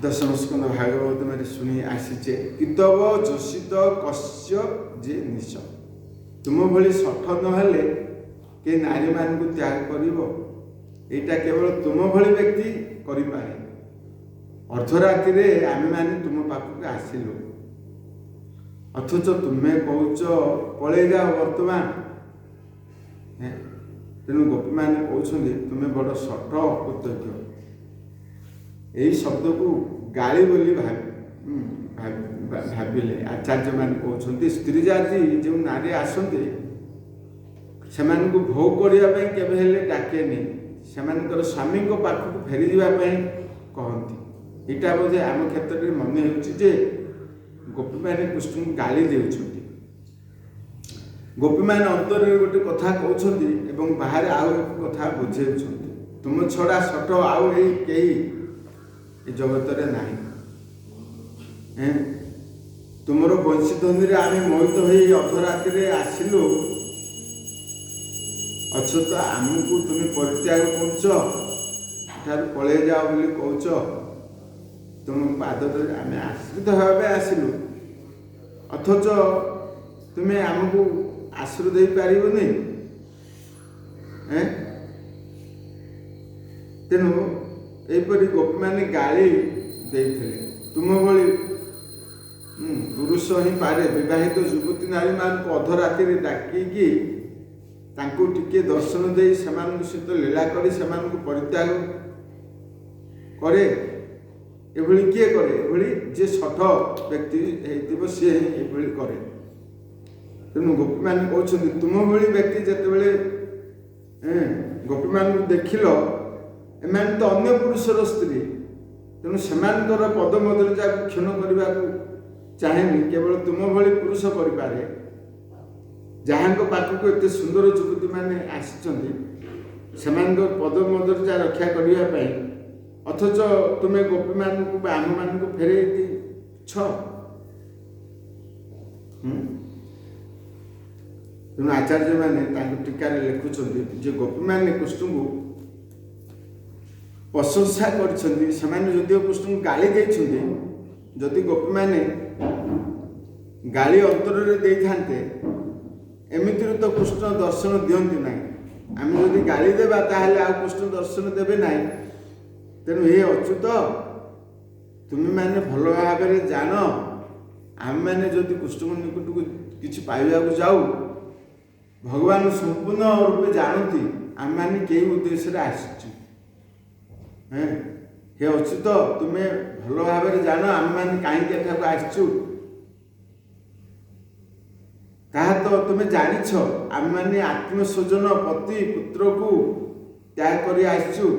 दशम स्कंद भागवत में शुणी आसीचे कितव जोशित कश्य जे निश। तुम भली शठ नहेले के नारी मान को त्याग करिवो, एटा केवल तुम भली व्यक्ति करि पारे। अर्धरात्रि रे आमे माने तुम पाखक आसिलु, अथच तुम्हें कौच पळे जाओ वर्तमान। तेणु गोपी मैंने कहते तुम्हें बड़ शठ अकृतज्ञ। यही शब्द को गाली बोली भाविले आचार्य मान कहते स्त्री जाति जो नारी आसते से भोग करने के डाकेनि, से स्वामी पाखक फेरी जावाई कहती। यहाँ बोधे आम क्षेत्र में मन हो गोपी मैंने कृष्ण को गाली देउछंती। गोपी मैंने अंतर गोटे कथा कहते बाहर आउ एक कथा बुझे। तुम छड़ा शठ आउ कई जगत नहीं। तुमर वंशीध्वनि आम मोहित हो अर्धरात्रि आसिलु, अछत आमको तुम परित्याग कर पलै जाओ बोली कौच। तुम पाद आम आश्रित भाव आसिलु, अथच तुम्हें आमको आश्रय दे पारनी। तेणु यहपरी गोपी मैंने गाली देते। तुम भली पुरुष ही पारे विवाहित युवती नारी मान को अधरात्रि डाकिकी टिके दर्शन दे सहित लीला कर परित्याग करे। एभली किए करे, एभली जे शठ व्यक्ति होइतिबो सी एभली करे। तेणु गोपी मैंने कहते तुम भली व्यक्ति जितेबाला गोपी मान देखिल एम तो अन्य पुरुषर स्त्री, तेणु से पद मदरजा को क्षण करने को चाहेनि, केवल तुम भली पुरुष करें। जहाँ पाखक एत सुंदर युवती मैंने आसी पद मदरजा रक्षा करने, अथच तुम्हें गोपी मान को आम मान को फेरे छ। तेणु आचार्य मैंने टीकार लिखुंट गोपी मैंने कृष्ण को प्रशंसा कर कृष्ण को गाली देते। जदि गोपी मैंने गाली अंतर दे था एमती तो कृष्ण दर्शन दियंती ना। आम जदि गाली देवा ताहले आ कृष्ण दर्शन देवे ना। तेणु हे अच्युत तुम्हें मैंने भल भाव जान, आम मैंने जदि कृष्ण निकट को किसी पाइबा जाऊ भगवान संपूर्ण रूपे जानती आम मैंने कई उद्देश्य आसचु हे अच्युत तुम्हें भल भाव जान आम मैंने कहीं आसचु ताहा तो तुम्हें जानिछ आम मैंने आत्मस्वजन पति पुत्र को त्याग कर आसचु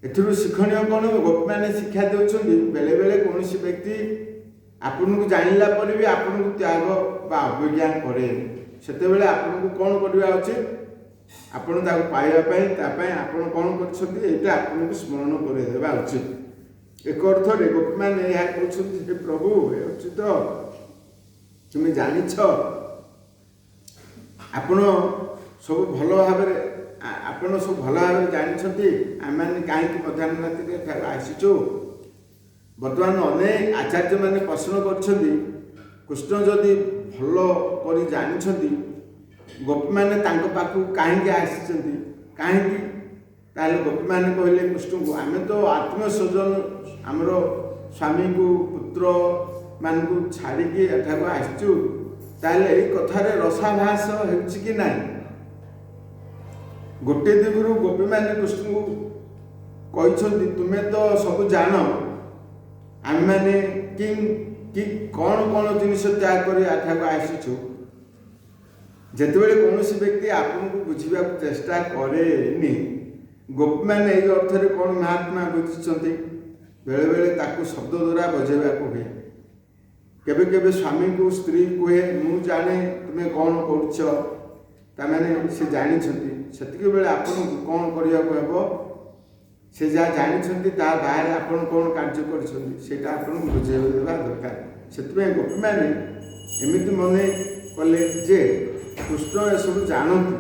एथुरु शिक्षणीय कौन गोपी मैंने शिक्षा देउछन्ति बेले बेले कौन व्यक्ति आपन को जानिला पर भी आपन को त्याग बा अवज्ञा करे सेते बेले आपन को कौन करबा उचित आपन ताको पाइबा पई तापय आपन कौन करछन्ति एटा आपन को स्मरण करे देबा उचित एक अर्थ रे गोपी मैंने यह कहछन्ति हे प्रभु हे उचित तुम्हें जानिछ आपण सब भल भाव आपण सब भल भाव जानी आम मैंने कहीं मध्याह्न राति आसीचु बर्तमान अनेक आचार्य मैंने प्रश्न कर कृष्ण जदि भल कर जानी गोपी मैंने पाखु कहीं आसी कहीं गोपी मैंने कहले कृष्ण को आम तो आत्मस्वजन आमर स्वामी को पुत्र मान को छाड़िकी एठाक आसचु ताले कथार रसाभास कि ना गोटे दिगु गोपी मैंने कृष्ण को कहते तुम्हें तो सब जान आम मैंने कि कौन कौन जिनस त्याग कर एठाक आसीचु जितेबाला कौन व्यक्ति आपन को बुझा चेष्टा करे गोपी मैंने ये अर्थ में कौन महात्मा बुझी बेले बेले ताकू शब्द द्वारा बजेवा हुए केबे केबे स्वामी को स्त्री कहे मु जाने तुम्हें कौन कर से जानी से बेले आपन को कौन करने से जहाँ जानी बाहर आपन कौन कार्य करटा आपन बुझेवा दरकार से गोपी मैंने एमती मन कले जे कृष्ण ये सब जानती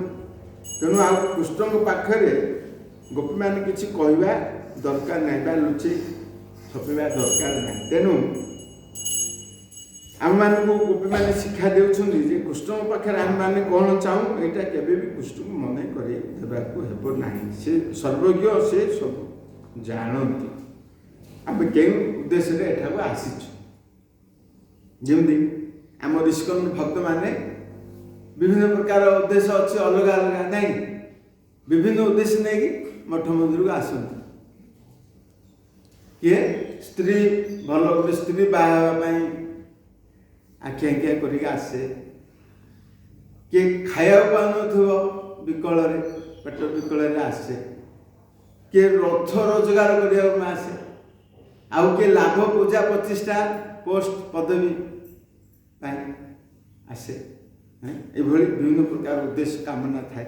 तेणु आ कृष्ण पाखे गोपी मैंने किसी कहवा दरकार ना लुचि छपा दरकार ना तेणु आम मान को गोपी मैंने शिक्षा देउछन्ति जे कृष्ण पाखे आम मैंने कौन चाहूँ यहाँ केबे भी कृष्ण को मन कर ना से सर्वज्ञ से सब जानती आम के उद्देश्य एठाक आसीचु जमी आम ऋषिकन भक्त माने विभिन्न प्रकार उद्देश्य अच्छे अलग अलग नहीं विभिन्न उद्देश्य नहीं मठ मंदिर को आसती किए स्त्री भल गोटे स्त्री बाहाई आखि आखिया करके आसे किए खाया पान विकल पेट विकल आसे किए रथ रोजगार करने आसे आउ किए लाभ पूजा प्रतिष्ठा पोस्ट पदवी आसे ये विभिन्न प्रकार उद्देश्य कामना थाए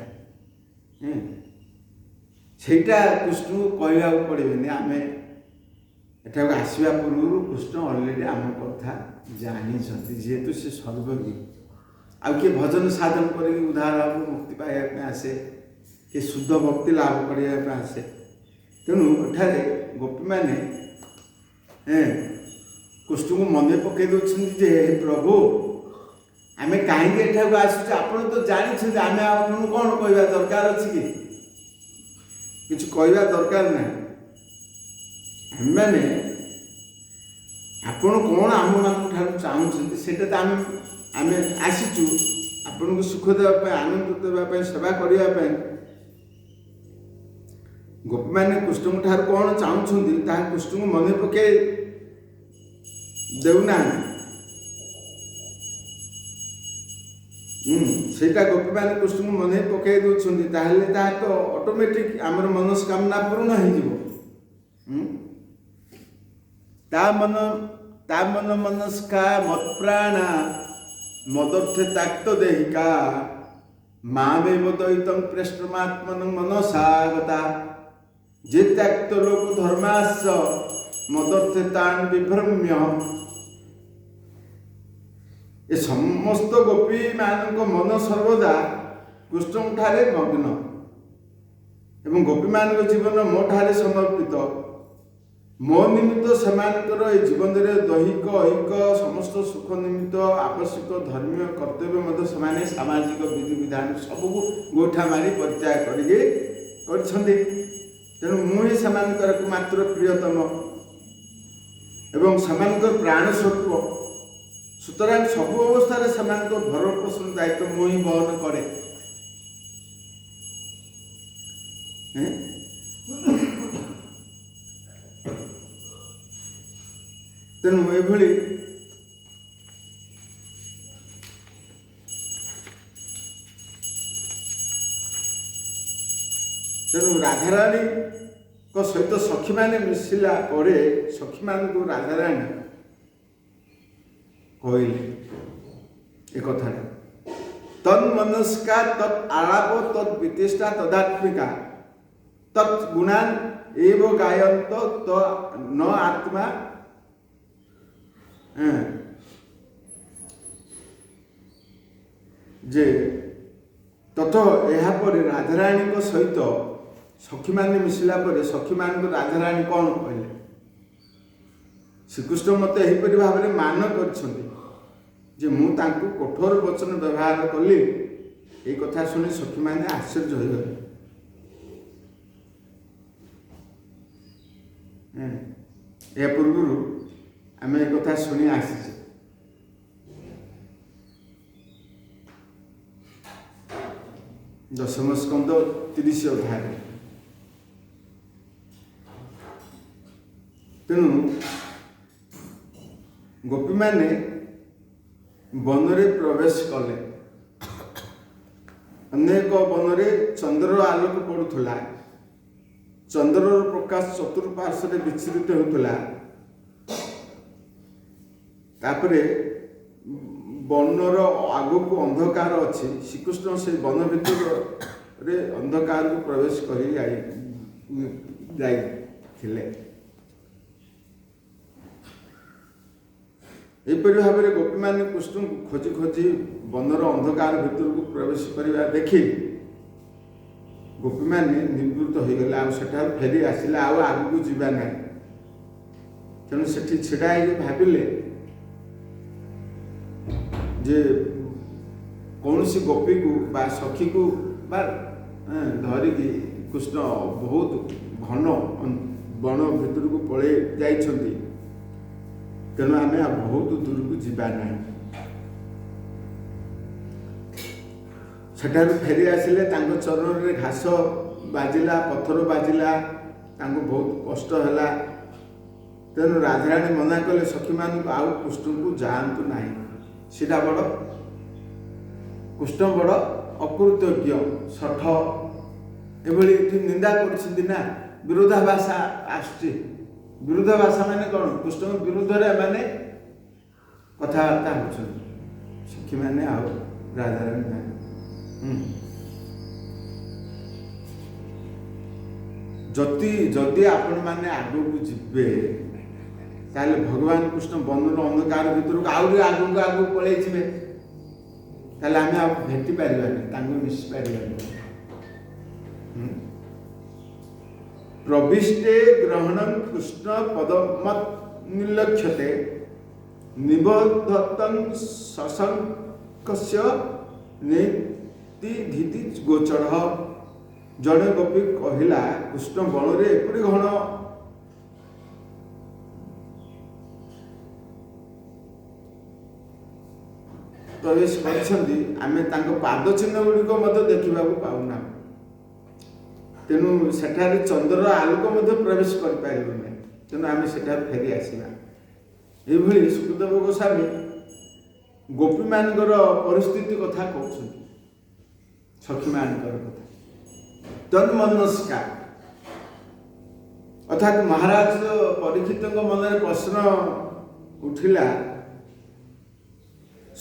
सेटा कृष्ण को कहवा पड़े आम एठाक आसवा पूर्व कृष्ण अलरेडी आम कथा जानी जेहेतु से सर्वज्ञ आउ किए भजन साधन कर उद्धार लाभ मुक्ति पाइबा आसे किए शुद्ध भक्ति लाभ करने आसे तेणु एठारे गोपी मैंने कृष्ण को मन पकई दौरान जे हे प्रभु आम कहीं एठाक आसुचे आपड़ तो जानी आम आपन कौन कहवा दरकार अच्छी कि कहवा दरकार ना आम मैंने आपण कौन आम मान चाहूँ से आम आसीचु आपण को सुख देवाई आनंद देवाई सेवा करने गोपी मैंने कृष्ण ठार कौन चाहूँ कृष्ण को मन पके देना सेटा गोपी मैंने कृष्ण को मन पकई दौरान तो ऑटोमेटिक आमर मनस्कामना पूर्ण हो ता मन मनस्का मत प्राणा मदर्थे ताक्त देहिका मामे मदयितं प्रेष्टमात्मन मनसागता जे त्याक्त लोक धर्मास मदर्थे तान विभ्रम्य ए समस्त गोपी मान मन सर्वदा कृष्ण ठारे मग्न एवं गोपी मान जीवन मो ठारे समर्पित मो निमित्त से जीवन में दैहिक ऐहिक समस्त सुख निमित्त आवश्यक धर्मीय कर्तव्य से सामाजिक विधि विधान सबको गोठा मारी परित्याग कर तेणु मुझे से मात्र प्रियतम एवं प्राण स्वरूप সুতরাং ସବୁ ଅବସ୍ଥାରେ ସେମାନଙ୍କ ଭରଣ ପୋଷଣ ଦାୟିତ୍ୱ ମୁଁ ହିଁ ବହନ କରେ। ତେଣୁ ଏଭଳି ରାଧାରାଣୀଙ୍କ ସହିତ ସଖୀମାନେ ମିଶିଲା ପରେ ସଖୀମାନଙ୍କୁ ରାଧାରାଣୀ କହିଲେ ଏ କଥାଟା ତନ୍ମନସ୍କା ତତ୍ ଆଳାପ ତତ୍ ବିତିଷ୍ଠା ତଦାତ୍ମିକା ତତ୍ ଗୁଣାନ୍ ଏବ ଗାୟନ୍ତ ତ ନ ଆତ୍ମା ଯେ ତଥ ଏହାପରେ ରାଧାରାଣୀଙ୍କ ସହିତ ସଖୀମାନେ ମିଶିଲା ପରେ ସଖୀମାନଙ୍କୁ ରାଧାରାଣୀ କ'ଣ କହିଲେ? ଶ୍ରୀକୃଷ୍ଣ ମୋତେ ଏହିପରି ଭାବରେ ମାନ କରିଛନ୍ତି ଯେ ମୁଁ ତାଙ୍କୁ କଠୋର ବଚନ ବ୍ୟବହାର କଲି। এই କଥା ଶୁଣି ସଖୀମାନେ ଆଶ୍ଚର୍ଯ୍ୟ ହୋଇଗଲେ। ଏହା ପୂର୍ବରୁ ଆମେ ଏ କଥା ଶୁଣି ଆସିଛେ। ଦଶମ ସ୍କନ୍ଧ 30 ଅଧ୍ୟାୟରେ। ତେଣୁ ଗୋପୀମାନେ ବନରେ ପ୍ରବେଶ କଲେ। ଅନେକ ବନରେ ଚନ୍ଦ୍ରର ଆଲୋକ ପଡୁଥିଲା। ଚନ୍ଦ୍ରର ପ୍ରକାଶ ଚତୁଃପାର୍ଶ୍ୱରେ ବିଚ୍ଛୁରିତ ହେଉଥିଲା। ତାପରେ ବନର ଆଗକୁ ଅନ୍ଧକାର ଅଛି। ଶ୍ରୀକୃଷ୍ଣ ସେ ବନ ଭିତରେ ଅନ୍ଧକାରକୁ ପ୍ରବେଶ କରି ଯାଇଥିଲେ। ଏହିପରି ଭାବରେ ଗୋପୀମାନେ କୃଷ୍ଣଙ୍କୁ ଖୋଜି ଖୋଜି ବନର ଅନ୍ଧକାର ଭିତରକୁ ପ୍ରବେଶ କରିବା ଦେଖି ଗୋପୀମାନେ ନିବୃତ୍ତ ହୋଇଗଲେ। ଆଉ ସେଠାରୁ ଫେରି ଆସିଲେ, ଆଉ ଆଗକୁ ଯିବା ନାହିଁ। ତେଣୁ ସେଠି ଛିଡ଼ା ହେଇକି ଭାବିଲେ ଯେ କୌଣସି ଗୋପୀକୁ ବା ସଖୀକୁ ବା ଧରିକି କୃଷ୍ଣ ବହୁତ ଘନ ବନ ଭିତରକୁ ପଳେଇ ଯାଇଛନ୍ତି। ତେଣୁ ଆମେ ବହୁତ ଦୂରକୁ ଯିବା ନାହିଁ। ସେଠାରୁ ଫେରି ଆସିଲେ, ତାଙ୍କ ଚରଣରେ ଘାସ ବାଜିଲା, ପଥର ବାଜିଲା, ତାଙ୍କୁ ବହୁତ କଷ୍ଟ ହେଲା। ତେଣୁ ରାଧାରାଣୀ ମନା କଲେ ସଖୀମାନଙ୍କୁ ଆଉ କୃଷ୍ଣଙ୍କୁ ଯାଆନ୍ତୁ ନାହିଁ। ସେଟା ବଡ଼ କୃଷ୍ଣ ବଡ଼ ଅକୃତଜ୍ଞ ଶଠ ଏଭଳି ଏଠି ନିନ୍ଦା କରୁଛନ୍ତି ନା। ବିରୋଧାଭାଷା ଆସୁଛି। ବିରୋଧାଭାଷା ମାନେ କ'ଣ? କୃଷ୍ଣଙ୍କ ବିରୁଦ୍ଧରେ ଏମାନେ କଥାବାର୍ତ୍ତା ହେଉଛନ୍ତି। ସଖୀମାନେ ଆଉ ରାଧାରାଣୀ ନାହିଁ। ଯଦି ଆପଣମାନେ ଆଗକୁ ଯିବେ ତାହେଲେ ଭଗବାନ କୃଷ୍ଣ ବନର ଅନ୍ଧକାର ଭିତରକୁ ଆହୁରି ଆଗକୁ ପଳେଇଯିବେ। ତାହେଲେ ଆମେ ଆଉ ଭେଟି ପାରିବାନି, ତାଙ୍କୁ ମିଶି ପାରିବାନି। ପ୍ରବିଷ୍ଟେ ଗ୍ରହଣଂ କୃଷ୍ଣ ପଦମତ୍ ନିଲକ୍ଷ୍ୟତେ ନିବୋଧତଂ ଶଶଙ୍କସ୍ୟ ନୀତି ଗୋଚର। ଜଣେ ଗୋପୀ କହିଲା, କୃଷ୍ଣ ବଣରେ ଏପରି ଘନ ପ୍ରବେଶ କରିଛନ୍ତି, ଆମେ ତାଙ୍କ ପାଦ ଚିହ୍ନ ଗୁଡ଼ିକ ମଧ୍ୟ ଦେଖିବାକୁ ପାଉନା। ତେଣୁ ସେଠାରେ ଚନ୍ଦ୍ରର ଆଲୋକ ମଧ୍ୟ ପ୍ରବେଶ କରିପାରିବ ନାହିଁ। ତେଣୁ ଆମେ ସେଠାରେ ଫେରି ଆସିବା। ଏଇଭଳି ସୁଖଦେବ ଗୋସ୍ୱାମୀ ଗୋପୀମାନଙ୍କର ପରିସ୍ଥିତି କଥା କହୁଛନ୍ତି, ସଖୀମାନଙ୍କର କଥା। ତନ୍ମନସ୍କା ଅର୍ଥାତ୍ ମହାରାଜ ପରୀକ୍ଷିତଙ୍କ ମନରେ ପ୍ରଶ୍ନ ଉଠିଲା।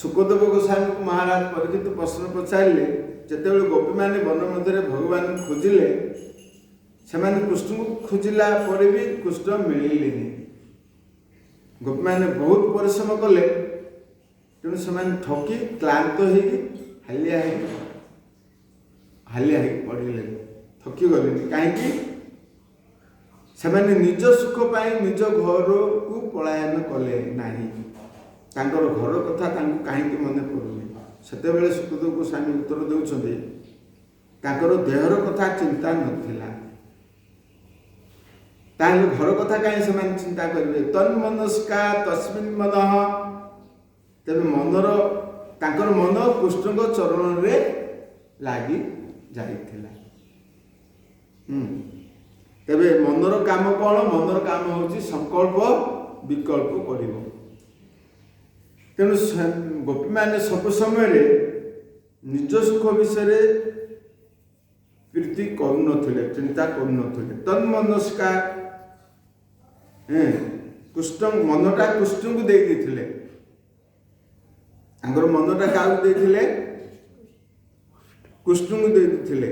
ସୁଖଦେବ ଗୋସ୍ୱାମୀଙ୍କୁ ମହାରାଜ ପରୀକ୍ଷିତ ପ୍ରଶ୍ନ ପଚାରିଲେ, ଯେତେବେଳେ ଗୋପୀମାନେ ବନ ମଧ୍ୟରେ ଭଗବାନଙ୍କୁ ଖୋଜିଲେ, ସେମାନେ କୃଷ୍ଣଙ୍କୁ ଖୋଜିଲା ପରେ ବି କୃଷ୍ଣ ମିଳିଲେନି। ଗୋପୀମାନେ ବହୁତ ପରିଶ୍ରମ କଲେ। ତେଣୁ ସେମାନେ ଠକି କ୍ଳାନ୍ତ ହେଇକି ହାଲିଆ ହେଇକି ପଡ଼ିଲେ, ଥକି ଗଲେନି। କାହିଁକି? ସେମାନେ ନିଜ ସୁଖ ପାଇଁ ନିଜ ଘରକୁ ପଳାୟନ କଲେ ନାହିଁ। ତାଙ୍କର ଘର କଥା ତାଙ୍କୁ କାହିଁକି ମନେ ପଡ଼ୁନି? ସେତେବେଳେ ସୁଖଦେବ ଗୋସ୍ୱାମୀ ଉତ୍ତର ଦେଉଛନ୍ତି, ତାଙ୍କର ଦେହର କଥା ଚିନ୍ତା ନଥିଲା। ତାହେଲେ ଘର କଥା କାହିଁ ସେମାନେ ଚିନ୍ତା କରିବେ? ତନ୍ମନସ୍କା ତସ୍ମିନ୍ ମନଃ ତେବେ ତାଙ୍କର ମନ କୃଷ୍ଣଙ୍କ ଚରଣରେ ଲାଗି ଯାଇଥିଲା। ତେବେ ମନର କାମ କ'ଣ? ମନର କାମ ହେଉଛି ସଂକଳ୍ପ ବିକଳ୍ପ କରିବ। ତେଣୁ ଗୋପୀମାନେ ସବୁ ସମୟରେ ନିଜ ସୁଖ ବିଷୟରେ ପ୍ରୀତି କରୁନଥିଲେ, ଚିନ୍ତା କରୁନଥିଲେ। ତନ୍ମନସ୍କା କୃଷ୍ଣ ମନଟା କୃଷ୍ଣଙ୍କୁ ଦେଇଥିଲେ। ତାଙ୍କର ମନଟା କାହାକୁ ଦେଇଥିଲେ? କୃଷ୍ଣଙ୍କୁ ଦେଇଥିଲେ।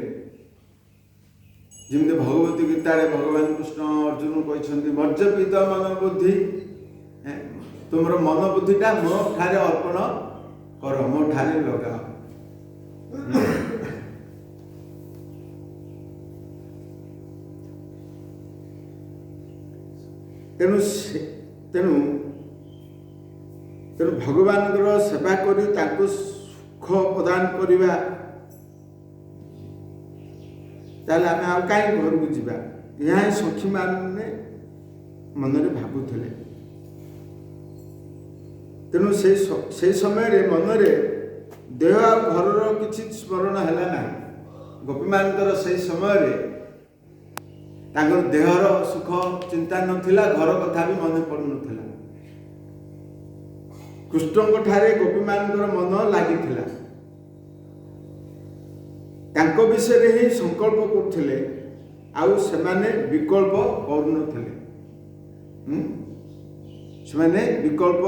ଯେମିତି ଭଗବତୀ ଗୀତାରେ ଭଗବାନ କୃଷ୍ଣ ଅର୍ଜୁନ କହିଛନ୍ତି, ବର୍ଜପିତ ମନ ବୁଦ୍ଧି, ତୁମର ମନ ବୁଦ୍ଧିଟା ମୋ ଠାରେ ଅର୍ପଣ କର, ମୋ ଠାରେ ଲଗାଅ। ତେଣୁ ଭଗବାନଙ୍କର ସେବା କରି ତାଙ୍କୁ ସୁଖ ପ୍ରଦାନ କରିବା, ତାହେଲେ ଆମେ ଆଉ କାହିଁ ଘରକୁ ଯିବା? ଏହା ହିଁ ସଖୀମାନେ ମନରେ ଭାବୁଥିଲେ। ତେଣୁ ସେଇ ସମୟରେ ମନରେ ଦେହ ଆଉ ଘରର କିଛି ସ୍ମରଣ ହେଲା ନାହିଁ। ଗୋପୀମାନଙ୍କର ସେଇ ସମୟରେ ତାଙ୍କର ଦେହର ସୁଖ ଚିନ୍ତା ନଥିଲା, ଘର କଥା ବି ମନେ ପଡୁନଥିଲା। କୃଷ୍ଣଙ୍କ ଠାରେ ଗୋପୀମାନଙ୍କର ମନ ଲାଗିଥିଲା। ତାଙ୍କ ବିଷୟରେ ହିଁ ସଂକଳ୍ପ କରୁଥିଲେ, ଆଉ ସେମାନେ ବିକଳ୍ପ କରୁନଥିଲେ। ସେମାନେ ବିକଳ୍ପ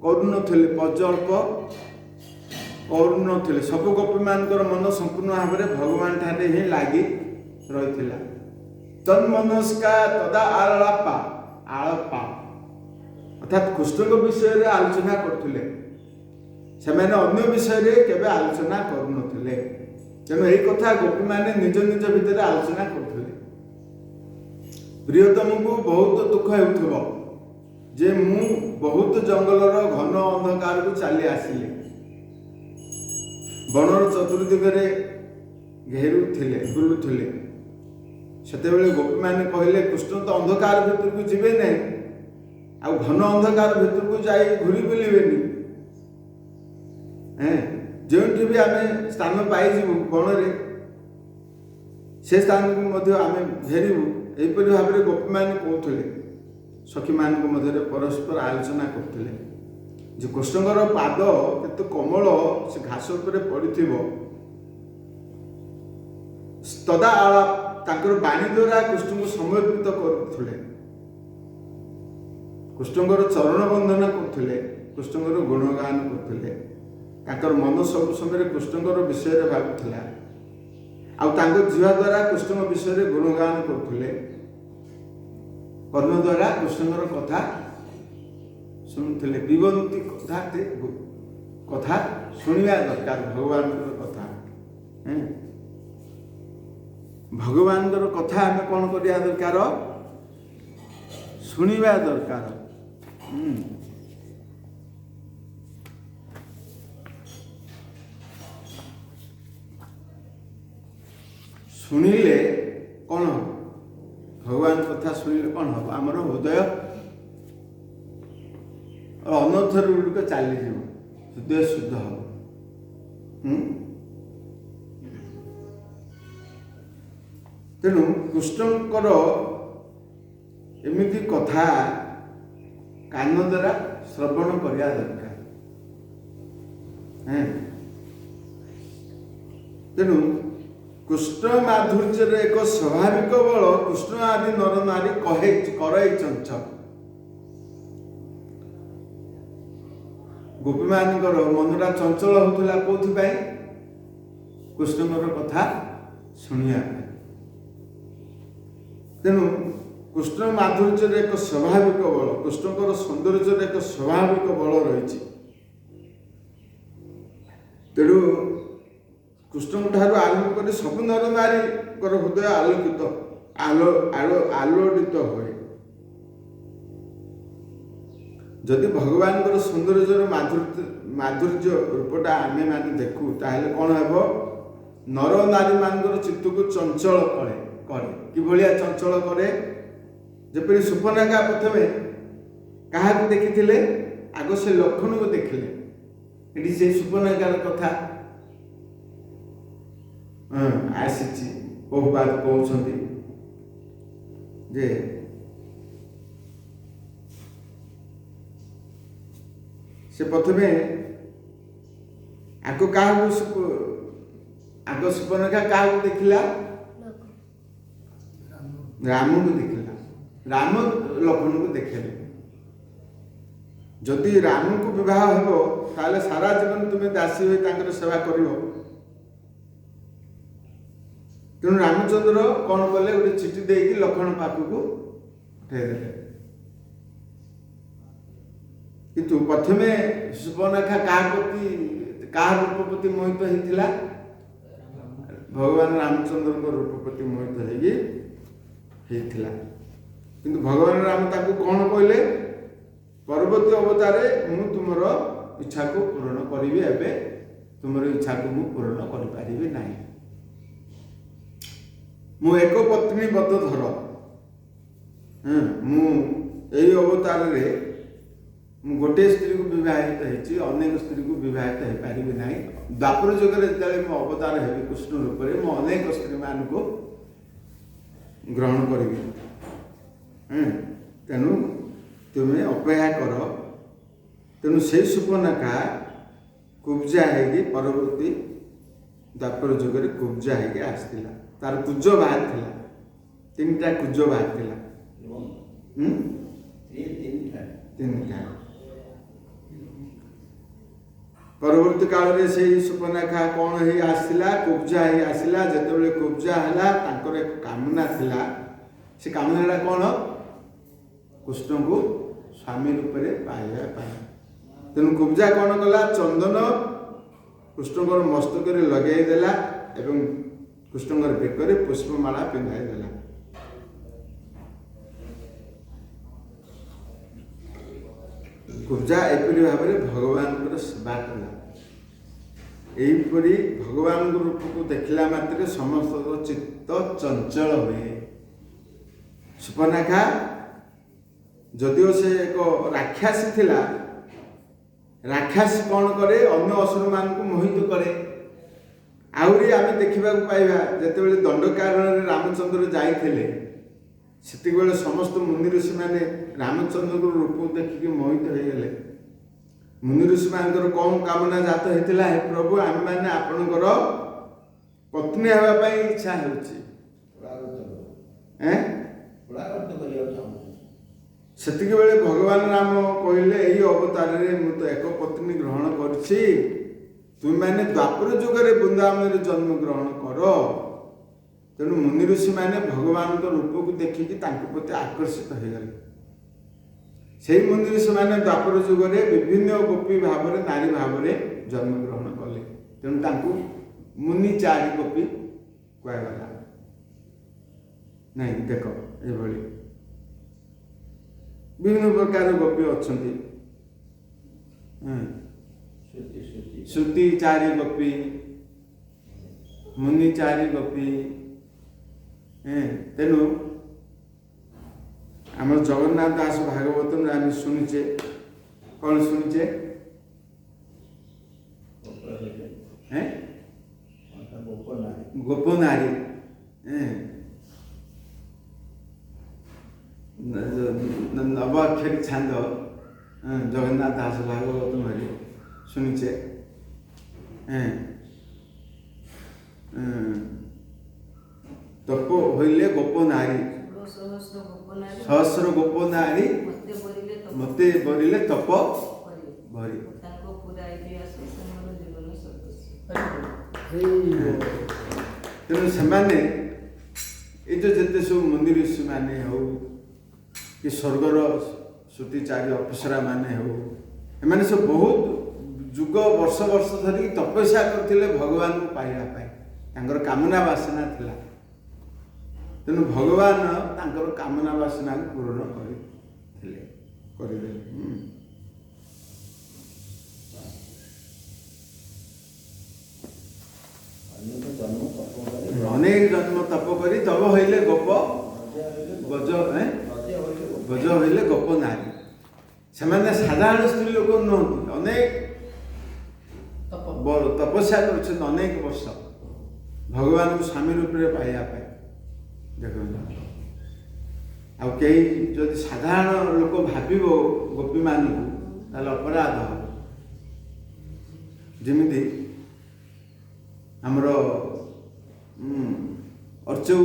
କରୁନଥିଲେ, ପ୍ରଜଳ୍ପ କରୁନଥିଲେ। ସବୁ ଗୋପୀମାନଙ୍କର ମନ ସମ୍ପୂର୍ଣ୍ଣ ଭାବରେ ଭଗବାନ ଠାରେ ହିଁ ଲାଗି ରହିଥିଲା। ତନ୍ମନସ୍କା ତଦା ଆଳପା ଅର୍ଥାତ୍ କୃଷ୍ଣଙ୍କ ବିଷୟରେ ଆଲୋଚନା କରୁଥିଲେ, ସେମାନେ ଅନ୍ୟ ବିଷୟରେ କେବେ ଆଲୋଚନା କରୁନଥିଲେ। ତେଣୁ ଏହି କଥା ଗୋପୀମାନେ ନିଜ ନିଜ ଭିତରେ ଆଲୋଚନା କରୁଥିଲେ। ପ୍ରିୟତମକୁ ବହୁତ ଦୁଃଖ ହେଉଥିବ ଯେ ମୁଁ ବହୁତ ଜଙ୍ଗଲର ଘନ ଅନ୍ଧକାରକୁ ଚାଲି ଆସିଲି। ବଣର ଚତୁର୍ଦିଗରେ ବୁଲୁଥିଲେ। ସେତେବେଳେ ଗୋପୀମାନେ କହିଲେ, କୃଷ୍ଣ ତ ଅନ୍ଧକାର ଭିତରକୁ ଯିବେ ନାହିଁ, ଆଉ ଘନ ଅନ୍ଧକାର ଭିତରକୁ ଯାଇ ଘୁରି ବୁଲିବେନି। ଯେଉଁଠି ବି ଆମେ ସ୍ଥାନ ପାଇଯିବୁ ବଣରେ, ସେ ସ୍ଥାନକୁ ମଧ୍ୟ ଆମେ ଫେରିବୁ। ଏହିପରି ଭାବରେ ଗୋପୀମାନେ କହୁଥିଲେ। ସଖୀମାନଙ୍କ ମଧ୍ୟରେ ପରସ୍ପର ଆଲୋଚନା କରୁଥିଲେ ଯେ କୃଷ୍ଣଙ୍କର ପାଦ କେତେ କୋମଳ, ସେ ଘାସ ଉପରେ ପଡ଼ିଥିବ। ତଦା ଆଳାପ, ତାଙ୍କର ବାଣୀ ଦ୍ୱାରା କୃଷ୍ଣଙ୍କୁ ସମର୍ପିତ କରୁଥିଲେ, କୃଷ୍ଣଙ୍କର ଚରଣ ବନ୍ଦନା କରୁଥିଲେ, କୃଷ୍ଣଙ୍କର ଗୁଣଗାନ କରୁଥିଲେ। ତାଙ୍କର ମନ ସବୁ ସମୟରେ କୃଷ୍ଣଙ୍କର ବିଷୟରେ ଭାବୁଥିଲା, ଆଉ ତାଙ୍କ ଜିହ୍ବା ଦ୍ୱାରା କୃଷ୍ଣଙ୍କ ବିଷୟରେ ଗୁଣଗାନ କରୁଥିଲେ। କର୍ଣ୍ଣ ଦ୍ୱାରା କୃଷ୍ଣଙ୍କର କଥା ଶୁଣୁଥିଲେ। ପିବନ୍ତି କଥା ଶୁଣିବା ଦରକାର। ଭଗବାନଙ୍କର କଥା, ଭଗବାନଙ୍କର କଥା ଆମେ କ'ଣ କରିବା ଦରକାର? ଶୁଣିବା ଦରକାର। ଶୁଣିଲେ କ'ଣ ହବ? ଭଗବାନ କଥା ଶୁଣିଲେ କ'ଣ ହବ? ଆମର ହୃଦୟ ଅନର୍ଥର ଗୁଡ଼ିକ ଚାଲିଯିବ, ହୃଦୟ ଶୁଦ୍ଧ ହବ। ତେଣୁ କୃଷ୍ଣଙ୍କର ଏମିତି କଥା କାନ ଦ୍ୱାରା ଶ୍ରବଣ କରିବା ଦରକାର। ତେଣୁ କୃଷ୍ଣ ମାଧୁର୍ଯ୍ୟର ଏକ ସ୍ୱାଭାବିକ ବଳ କୃଷ୍ଣ ଆଦି ନର ନାରୀ କରଇ ଚଞ୍ଚଳ। ଗୋପୀମାନଙ୍କର ମନଟା ଚଞ୍ଚଳ ହେଉଥିଲା କୋଉଥିପାଇଁ? କୃଷ୍ଣଙ୍କର କଥା ଶୁଣିବା ପାଇଁ। ତେଣୁ କୃଷ୍ଣ ମାଧୁର୍ଯ୍ୟର ଏକ ସ୍ୱାଭାବିକ ବଳ, କୃଷ୍ଣଙ୍କର ସୌନ୍ଦର୍ଯ୍ୟର ଏକ ସ୍ୱାଭାବିକ ବଳ ରହିଛି। ତେଣୁ କୃଷ୍ଣଙ୍କ ଠାରୁ ଆରମ୍ଭ କରି ସବୁ ନର ନାରୀଙ୍କର ହୃଦୟ ଆଲୋଡ଼ିତ ହୁଏ। ଯଦି ଭଗବାନଙ୍କର ସୌନ୍ଦର୍ଯ୍ୟର ମାଧୁର୍ଯ୍ୟ ରୂପଟା ଆମେ ମାନେ ଦେଖୁ, ତାହେଲେ କ'ଣ ହେବ? ନର ନାରୀ ମାନଙ୍କର ଚିତ୍ତକୁ ଚଞ୍ଚଳ କରେ। କିଭଳିଆ ଚଞ୍ଚଳ କରେ? ଯେପରି ସୁପର୍ଣ୍ଣକା ପ୍ରଥମେ କାହାକୁ ଦେଖିଥିଲେ? ଆଗ ସେ ଲକ୍ଷଣକୁ ଦେଖିଲେ। ଏଠି ସେ ସୁପର୍ଣ୍ଣରେଖାର କଥା ଆସିଛି। ବହୁବାଦ କହୁଛନ୍ତି ଯେ ସେ ପ୍ରଥମେ ଆଗ ସୁପର୍ଣ୍ଣରେଖା କାହାକୁ ଦେଖିଲା? ରାମକୁ ଦେଖିଲା। ରାମ ଲକ୍ଷ୍ମଣକୁ ଦେଖିଲେ। ଯଦି ରାମକୁ ବିବାହ ହେବ ତାହେଲେ ସାରା ଜୀବନ ତୁମେ ଦାସୀ ହୋଇ ତାଙ୍କର ସେବା କରିବ। ତେଣୁ ରାମଚନ୍ଦ୍ର କ'ଣ କଲେ? ଗୋଟେ ଚିଠି ଦେଇକି ଲକ୍ଷ୍ମଣ ପାଖକୁ ପଠାଇଦେଲେ। କିନ୍ତୁ ପ୍ରଥମେ ସୁପର୍ଣ୍ଣରେଖା କାହା ରୂପ ପ୍ରତି ମୋହିତ ହେଇଥିଲା? ଭଗବାନ ରାମଚନ୍ଦ୍ରଙ୍କ ରୂପ ପ୍ରତି ମୋହିତ ହେଇଥିଲା। କିନ୍ତୁ ଭଗବାନ ରାମ ତାକୁ କ'ଣ କହିଲେ? ପରବର୍ତ୍ତୀ ଅବତାରରେ ମୁଁ ତୁମର ଇଚ୍ଛାକୁ ପୂରଣ କରିବି, ଏବେ ତୁମର ଇଚ୍ଛାକୁ ମୁଁ ପୂରଣ କରିପାରିବି ନାହିଁ। ମୁଁ ଏକ ପତ୍ନୀ ବ୍ରତ ଧର। ମୁଁ ଏଇ ଅବତାରରେ ମୁଁ ଗୋଟିଏ ସ୍ତ୍ରୀକୁ ବିବାହିତ ହେଇଛି, ଅନେକ ସ୍ତ୍ରୀକୁ ବିବାହିତ ହେଇପାରିବି ନାହିଁ। ଦ୍ୱାପର ଯୁଗରେ ଯେତେବେଳେ ମୁଁ ଅବତାର ହେବି କୃଷ୍ଣ ରୂପରେ, ମୁଁ ଅନେକ ସ୍ତ୍ରୀମାନଙ୍କୁ ଗ୍ରହଣ କରିବି। ତେଣୁ ତୁମେ ଅପେକ୍ଷା କର। ତେଣୁ ସେଇ ସୁପର୍ଣ୍ଣରେଖା କୁବ୍ଜା ହେଇକି ପରବର୍ତ୍ତୀ ଦ୍ୱାପର ଯୁଗରେ କୁବ୍ଜା ହେଇକି ଆସିଥିଲା। ତାର କୁଜ ବାହାରିଥିଲା, 3ଟା କୁଜ ବାହାରିଥିଲା। 3ଟା। ପରବର୍ତ୍ତୀ କାଳରେ ସେଇ ସୁପର୍ଣ୍ଣରେଖା କ'ଣ ହେଇ ଆସିଲା? କୁବ୍ଜା ହେଇ ଆସିଲା। ଯେତେବେଳେ କୁବ୍ଜା ହେଲା, ତାଙ୍କର ଏକ କାମନା ଥିଲା। ସେ କାମନାଟା କ'ଣ? କୃଷ୍ଣଙ୍କୁ ସ୍ୱାମୀ ରୂପରେ ପାଇବା ପାଇଁ। ତେଣୁ କୁବ୍ଜା କ'ଣ କଲା? ଚନ୍ଦନ କୃଷ୍ଣଙ୍କର ମସ୍ତକରେ ଲଗାଇ ଦେଲା ଏବଂ କୃଷ୍ଣଙ୍କର ବେକରେ ପୁଷ୍ପମାଳା ପିନ୍ଧାଇ ଦେଲା। କୁବ୍ଜା ଏପରି ଭାବରେ ଭଗବାନଙ୍କର ସେବା କଲା। ଏହିପରି ଭଗବାନଙ୍କ ରୂପକୁ ଦେଖିଲା ମାତ୍ରେ ସମସ୍ତଙ୍କ ଚିତ୍ତ ଚଞ୍ଚଳ ହୁଏ। ସୁପର୍ଣ୍ଣରେଖା ଯଦିଓ ସେ ଏକ ରାକ୍ଷାସୀ ଥିଲା, ରାକ୍ଷାସୀ କ'ଣ କରେ? ଅନ୍ୟ ଅସୁରମାନଙ୍କୁ ମୋହିତ କରେ। ଆହୁରି ଆମେ ଦେଖିବାକୁ ପାଇବା, ଯେତେବେଳେ ଦଣ୍ଡକାରଣ୍ୟରେ ରାମଚନ୍ଦ୍ର ଯାଇଥିଲେ, ସେତିକିବେଳେ ସମସ୍ତ ମୁନି ଋଷିମାନେ ରାମଚନ୍ଦ୍ରଙ୍କ ରୂପକୁ ଦେଖିକି ମୋହିତ ହେଇଗଲେ। ମୁନି ଋଷିମାନଙ୍କର କ'ଣ କାମନା ଜାତ ହେଇଥିଲା? ହେ ପ୍ରଭୁ, ଆମେମାନେ ଆପଣଙ୍କର ପତ୍ନୀ ହେବା ପାଇଁ ଇଚ୍ଛା ହେଉଛି। ସେତିକିବେଳେ ଭଗବାନ ରାମ କହିଲେ, ଏଇ ଅବତାରରେ ମୁଁ ତ ଏକ ପତ୍ନୀ ଗ୍ରହଣ କରିଛି, ତୁମେମାନେ ଦ୍ୱାପର ଯୁଗରେ ବୃନ୍ଦାବନରେ ଜନ୍ମ ଗ୍ରହଣ କର। ତେଣୁ ମୁନି ଋଷିମାନେ ଭଗବାନଙ୍କ ରୂପକୁ ଦେଖିକି ତାଙ୍କ ପ୍ରତି ଆକର୍ଷିତ ହେଇଗଲେ। ସେହି ମୁନି ଋଷିମାନେ ଦ୍ୱାପର ଯୁଗରେ ବିଭିନ୍ନ ଗୋପୀ ଭାବରେ, ନାରୀ ଭାବରେ ଜନ୍ମଗ୍ରହଣ କଲେ। ତେଣୁ ତାଙ୍କୁ ମୁନି 4 ଗୋପୀ କୁହାଗଲା। ନାଇଁ, ଦେଖ, ଏଭଳି ବିଭିନ୍ନ ପ୍ରକାର ଗୋପୀ ଅଛନ୍ତି। ଶ୍ରୁତି 4 ଗୋପୀ, ମୁନି 4 ଗୋପୀ। ତେଣୁ ଆମର ଜଗନ୍ନାଥ ଦାସ ଭାଗବତରେ ଆମେ ଶୁଣିଛେ, କ'ଣ ଶୁଣିଛେ? ଗୋପନାରୀ। ନବାକ୍ଷରୀ ଛାନ୍ଦ ଜଗନ୍ନାଥ ଦାସ ଭାଗବତ ଶୁଣିଛେ। ତପ হইলে গোপনারী, সহস্র গোপনারী মতে বরিলে তপ ভরি। ତେଣୁ ସେମାନେ ଏଇ ଯେତେ ସବୁ ମୁନି ଋଷି ମାନେ ହଉ କି ସ୍ୱର୍ଗର ଶ୍ରୁତି 4 ଅପ୍ସରା ମାନେ ହଉ, ଏମାନେ ସବୁ ବହୁତ ଯୁଗ ବର୍ଷ ଧରିକି ତପସ୍ୟା କରିଥିଲେ ଭଗବାନଙ୍କୁ ପାଇବା ପାଇଁ। ତାଙ୍କର କାମନା ବାସନା ଥିଲା। ତେଣୁ ଭଗବାନ ତାଙ୍କର କାମନା ବାସନାକୁ ପୂରଣ କରିଦେଲେ। ଅନେକ ଜନ୍ମ ତପ କରି ତବ ହଇଲେ ଗୋପ ଗଜ ହଇଲେ ଗୋପ ନାରୀ। ସେମାନେ ସାଧାରଣ ସ୍ତ୍ରୀ ଲୋକ ନୁହନ୍ତି, ଅନେକ ତପସ୍ୟା କରୁଛନ୍ତି ଅନେକ ବର୍ଷ ଭଗବାନଙ୍କୁ ସ୍ୱାମୀ ରୂପରେ ପାଇବା ପାଇଁ। ଦେଖନ୍ତୁ, ଆଉ କେହି ଯଦି ସାଧାରଣ ଲୋକ ଭାବିବ ଗୋପୀମାନଙ୍କୁ ତାହେଲେ ଅପରାଧ ହେବ। ଯେମିତି ଆମର ଅର୍ଚଉ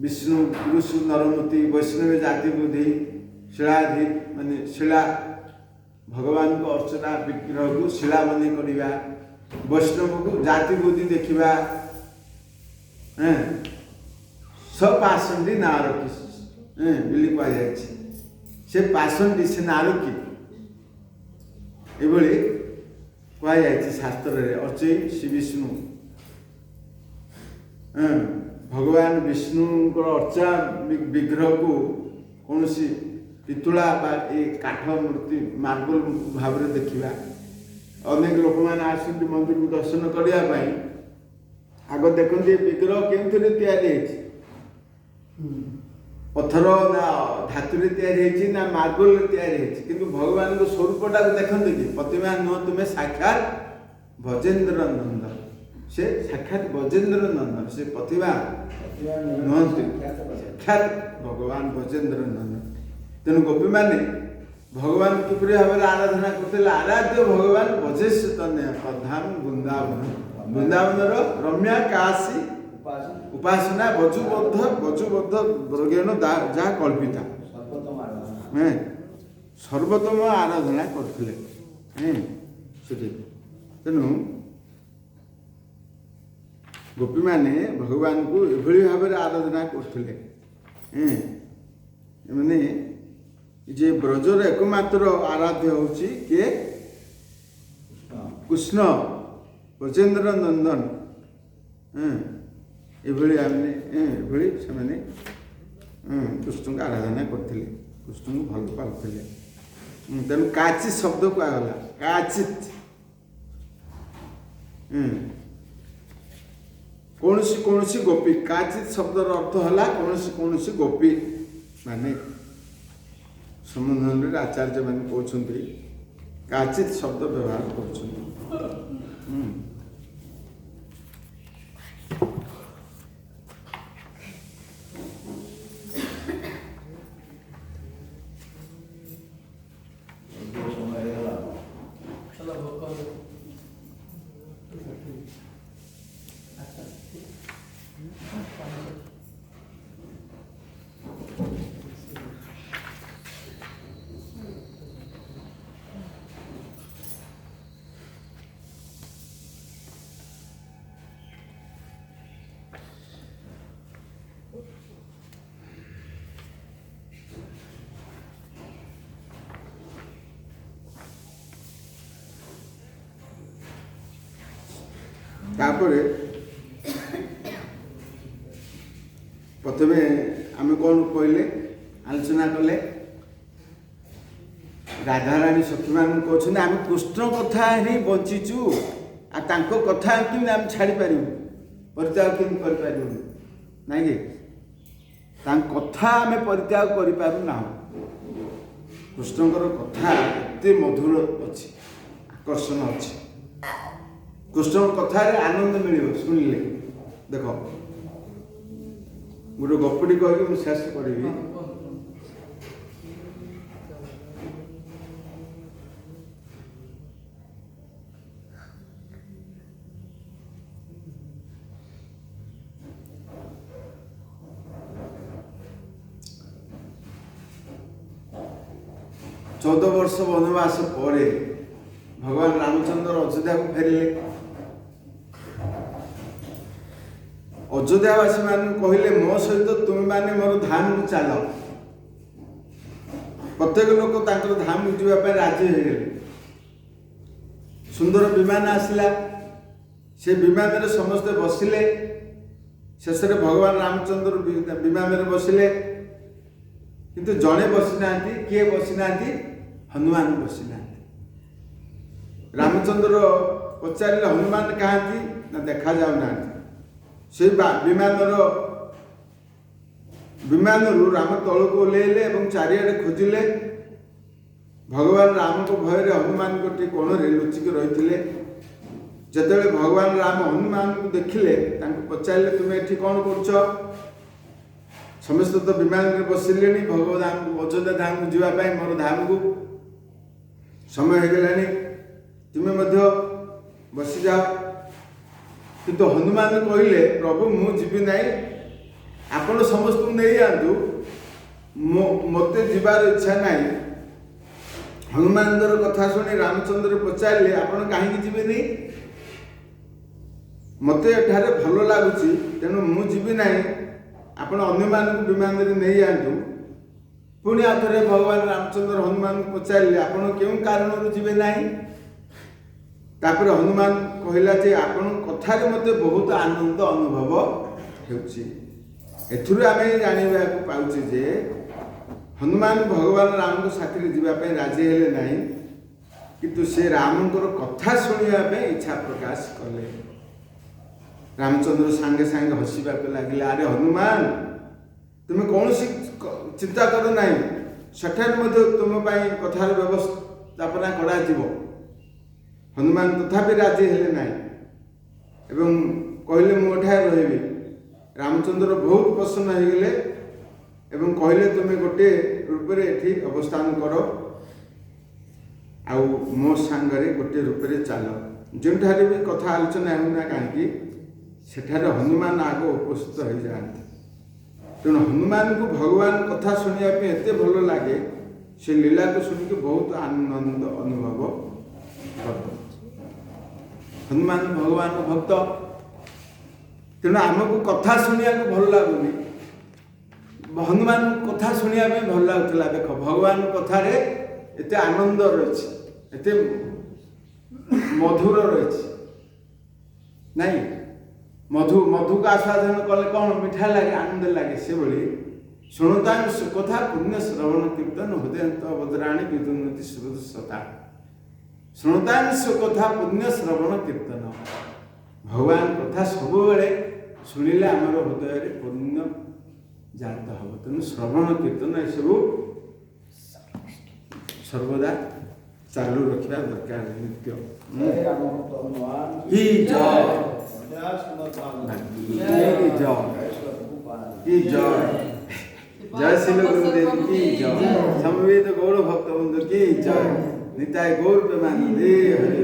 ବିଷ୍ଣୁ ପୁରୁଷ ନରମତି ବୈଷ୍ଣବ ଜାତି ବୁଦ୍ଧି ଶିଳାଧି ମାନେ ଶିଳା ଭଗବାନଙ୍କ ଅର୍ଚ୍ଚନା ବିଗ୍ରହକୁ ଶିଳା ବନ୍ଦୀ କରିବା, ବୈଷ୍ଣବକୁ ଜାତି ବୁଦ୍ଧି ଦେଖିବା, ସପାସଣ୍ଡି ନାଁ ରଖି ବୋଲି କୁହାଯାଇଛି। ସେ ପାସଣ୍ଡି ସେ ନାଁ ରଖି ଏଭଳି କୁହାଯାଇଛି ଶାସ୍ତ୍ରରେ। ଅର୍ଚେଇ ଶ୍ରୀ ବିଷ୍ଣୁ ଭଗବାନ ବିଷ୍ଣୁଙ୍କର ଅର୍ଚ୍ଚା ବିଗ୍ରହକୁ କୌଣସି ପିତୁଳା ବା ଏ କାଠ ମୂର୍ତ୍ତି ମାର୍ବଲ ଭାବରେ ଦେଖିବା। ଅନେକ ଲୋକମାନେ ଆସନ୍ତି ମନ୍ଦିରକୁ ଦର୍ଶନ କରିବା ପାଇଁ, ଆଗ ଦେଖନ୍ତି ଏ ବିଗ୍ରହ କେଉଁଥିରେ ତିଆରି ହେଇଛି, ପଥର ନା ଧାତୁରେ ତିଆରି ହେଇଛି ନା ମାର୍ବଲରେ ତିଆରି ହେଇଛି, କିନ୍ତୁ ଭଗବାନଙ୍କ ସ୍ୱରୂପଟାକୁ ଦେଖନ୍ତି କି ପ୍ରତିମା ନୁହଁ ତୁମେ ସାକ୍ଷାତ ଭଜେନ୍ଦ୍ର ନନ୍ଦନ। ସେ ସାକ୍ଷାତ ଭଜେନ୍ଦ୍ର ନନ୍ଦନ, ସେ ପ୍ରତିଭା ନୁହନ୍ତି, ସାକ୍ଷାତ ଭଗବାନ ଭଜେନ୍ଦ୍ର ନନ୍ଦନ। ତେଣୁ ଗୋପୀମାନେ ଭଗବାନ କିପରି ଭାବରେ ଆରାଧନା କରୁଥିଲେ, ଆରାଧ୍ୟ ଭଗବାନ ଭଜେଶ ତନ୍ୟ ପ୍ରଧାନ ବୃନ୍ଦାବନ, ବୃନ୍ଦାବନର ରମ୍ୟା କାଶୀ ଉପାସନା ବଜୁବଦ୍ଧ ବର୍ଗେଣ ଯାହା କଳ୍ପିତା, ସର୍ବୋତ୍ତମ ଆରାଧନା କରୁଥିଲେ ସେଠି। ତେଣୁ ଗୋପୀମାନେ ଭଗବାନଙ୍କୁ ଏଭଳି ଭାବରେ ଆରାଧନା କରୁଥିଲେ। ମାନେ ଯେ ବ୍ରଜର ଏକମାତ୍ର ଆରାଧ୍ୟ ହେଉଛି କିଏ, କୃଷ୍ଣ ବ୍ରଜେନ୍ଦ୍ର ନନ୍ଦନ। ଏଭଳି ଏଭଳି ସେମାନେ କୃଷ୍ଣଙ୍କୁ ଆରାଧନା କରୁଥିଲେ, କୃଷ୍ଣଙ୍କୁ ଭଲ ପାଉଥିଲେ। ତେଣୁ କାଚିତ୍ ଶବ୍ଦ କୁହାଗଲା, କାଚିତ୍ କୌଣସି କୌଣସି ଗୋପୀ। କାଚିତ୍ ଶବ୍ଦର ଅର୍ଥ ହେଲା କୌଣସି କୌଣସି ଗୋପୀ ମାନେ। ସମ୍ବନ୍ଧରେ ଆଚାର୍ଯ୍ୟ ମାନେ କହୁଛନ୍ତି କାଚିତ୍ ଶବ୍ଦ ବ୍ୟବହାର କରୁଛନ୍ତି। ତାପରେ ପ୍ରଥମେ ଆମେ କ'ଣ କହିଲେ, ଆଲୋଚନା କଲେ, ରାଧାରାଣୀ ସଖୀମାନଙ୍କୁ କହୁଛନ୍ତି ଆମେ କୃଷ୍ଣ କଥା ହିଁ ବଞ୍ଚିଛୁ, ଆଉ ତାଙ୍କ କଥା କେମିତି ଆମେ ଛାଡ଼ିପାରିବୁ, ପରିତ୍ୟାଗ କେମିତି କରିପାରିବୁନି, ନାଇଁ କି? ତାଙ୍କ କଥା ଆମେ ପରିତ୍ୟାଗ କରିପାରୁନାହୁଁ। କୃଷ୍ଣଙ୍କର କଥା ଏତେ ମଧୁର ଅଛି, ଆକର୍ଷଣ ଅଛି। କୃଷ୍ଣଙ୍କ କଥାରେ ଆନନ୍ଦ ମିଳିବ ଶୁଣିଲେ। ଦେଖ, ଗୋଟେ ଗପଟି କହିକି ମୁଁ ଶେଷ କରିବି। ଚଉଦ ବର୍ଷ ବନବାସ ପରେ ଭଗବାନ ରାମଚନ୍ଦ୍ର ଅଯୋଧ୍ୟାକୁ ଫେରିଲେ। ଅଯୋଧ୍ୟାବାସୀ ମାନଙ୍କୁ କହିଲେ ମୋ ସହିତ ତୁମେମାନେ ମୋର ଧାମକୁ ଚାଲ। ପ୍ରତ୍ୟେକ ଲୋକ ତାଙ୍କର ଧାମକୁ ଯିବା ପାଇଁ ରାଜି ହେଇଗଲେ। ସୁନ୍ଦର ବିମାନ ଆସିଲା, ସେ ବିମାନରେ ସମସ୍ତେ ବସିଲେ। ଶେଷରେ ଭଗବାନ ରାମଚନ୍ଦ୍ର ବିମାନରେ ବସିଲେ, କିନ୍ତୁ ଜଣେ ବସିନାହାନ୍ତି। କିଏ ବସିନାହାନ୍ତି? ହନୁମାନ ବସିନାହାନ୍ତି। ରାମଚନ୍ଦ୍ର ପଚାରିଲେ ହନୁମାନ କାହାନ୍ତି? ନା ଦେଖାଯାଉନାହାନ୍ତି। ସେଇ ବିମାନରୁ ରାମ ତଳକୁ ଓହ୍ଲେଇଲେ ଏବଂ ଚାରିଆଡ଼େ ଖୋଜିଲେ, भगवान राम को भय हनुमान गोटे कोण लुचिक रही जिते भगवान राम हनुमान को देखिले पचारे तुम्हें एठी कौन कर समस्त तो विमान में बसिले भगवान अयोध्या धाम को जीवाई मोर धाम को समय होगलानी तुम्हें बसी जाओ किंतु हनुमान कहले प्रभु मु जीवी ना आपण समस्त को नहीं आंतु मते जीवार इच्छा नहीं। हनुमान कथा शुणी रामचंद्र पचारे आपण कहीं जीवेनि मते एठारे भल लगुच तेणु मु जीवी ना आपण अन्य मान विमान नहीं आंतु। पुणी आउे भगवान रामचंद्र हनुमान पचारे आपण क्यों कारण जीवे ना तापर हनुमान कहला जे आपण कथार मते बहुत आनंद अनुभव होथुर आम जानवा पाचे जे हनुमान भगवान राम को साथी जीवाई राजी हेले ना किंतु से रामकर कथा शुणा इच्छा प्रकाश कले। रामचंद्र सांगे सांगे हसवा लगे अरे हनुमान तुम्हें कौन सी चिंता कर ना सेठार तुम कथार व्यवस्थापना करा हनुमान तथापि राजी हेले ना एवं कहले मुझे रही। रामचंद्र बहुत प्रसन्न हो गले एवं कहले तुम्हें गोटे रूप एठी अवस्थान कर आउ मो सांगरे गोटे रूप चल जो भी कथा आलोचना होना कहीं सेठार हनुमान आग उपस्थित हो जाते तेणु हनुमान को भगवान कथा शुणापी एत भल लगे से लीला को शुणिक बहुत आनंद अनुभव करते। हनुमान भगवान भक्त तेणु आमको कथा शुणा भल लगुनि हनुमान कथा शुणा भल लगुला। देख भगवान कथार एत आनंद रही एत मधुर रही नहीं मधु मधु का आस्वादन कले कौन मीठा लगे आनंद लगे से भली शुणुता सुकथा पुण्य श्रवण कीर्तन हृदयंत बद्राणी विदुन्नति सुरता शुणुता सुकथा पुण्य श्रवण कीर्तन भगवान कथा सब बेले शुणिले आमर हृदय पुण्य जात हम तेणु श्रवण कीर्तन ये सब सर्वदा चालू रखा दरकार नित्य जय श्री गुरुदेव की जय समवेत गौर भक्त बंधु की जय निताय गौर प्रेमानंदे हरि।